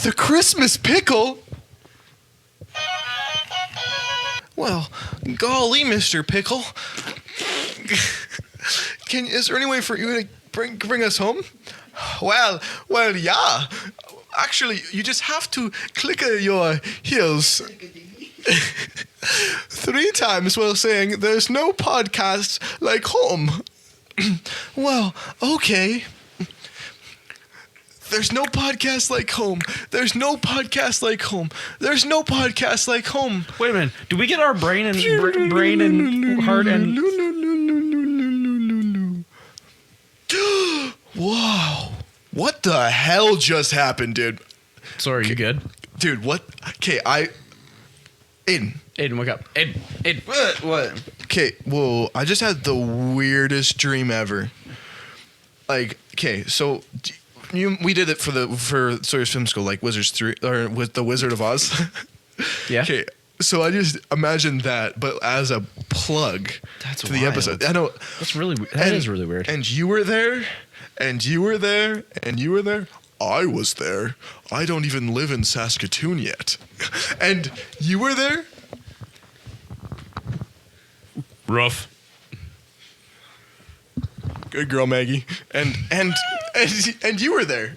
the Christmas pickle. Well, golly, Mr. Pickle. Is there any way for you to bring us home? Well, yeah. Actually, you just have to click your heels 3 times while saying, "There's no podcast like home." Well, okay. There's no podcast like home. There's no podcast like home. There's no podcast like home. Wait a minute. Do we get our brain and heart and... Whoa. What the hell just happened, dude? Sorry, are you good? Dude, what? Okay, Aiden, wake up. Aiden. What? okay, whoa, I just had the weirdest dream ever. Like, okay, so we did it for Sawyer's Film School, like Wizards 3, or with the Wizard of Oz. Yeah? Okay, so I just imagined that, but as a plug to the wild. episode. I know. That is really weird. And you were there, and you were there, and you were there. I was there. I don't even live in Saskatoon yet. And you were there? Rough. Good girl, Maggie. And you were there.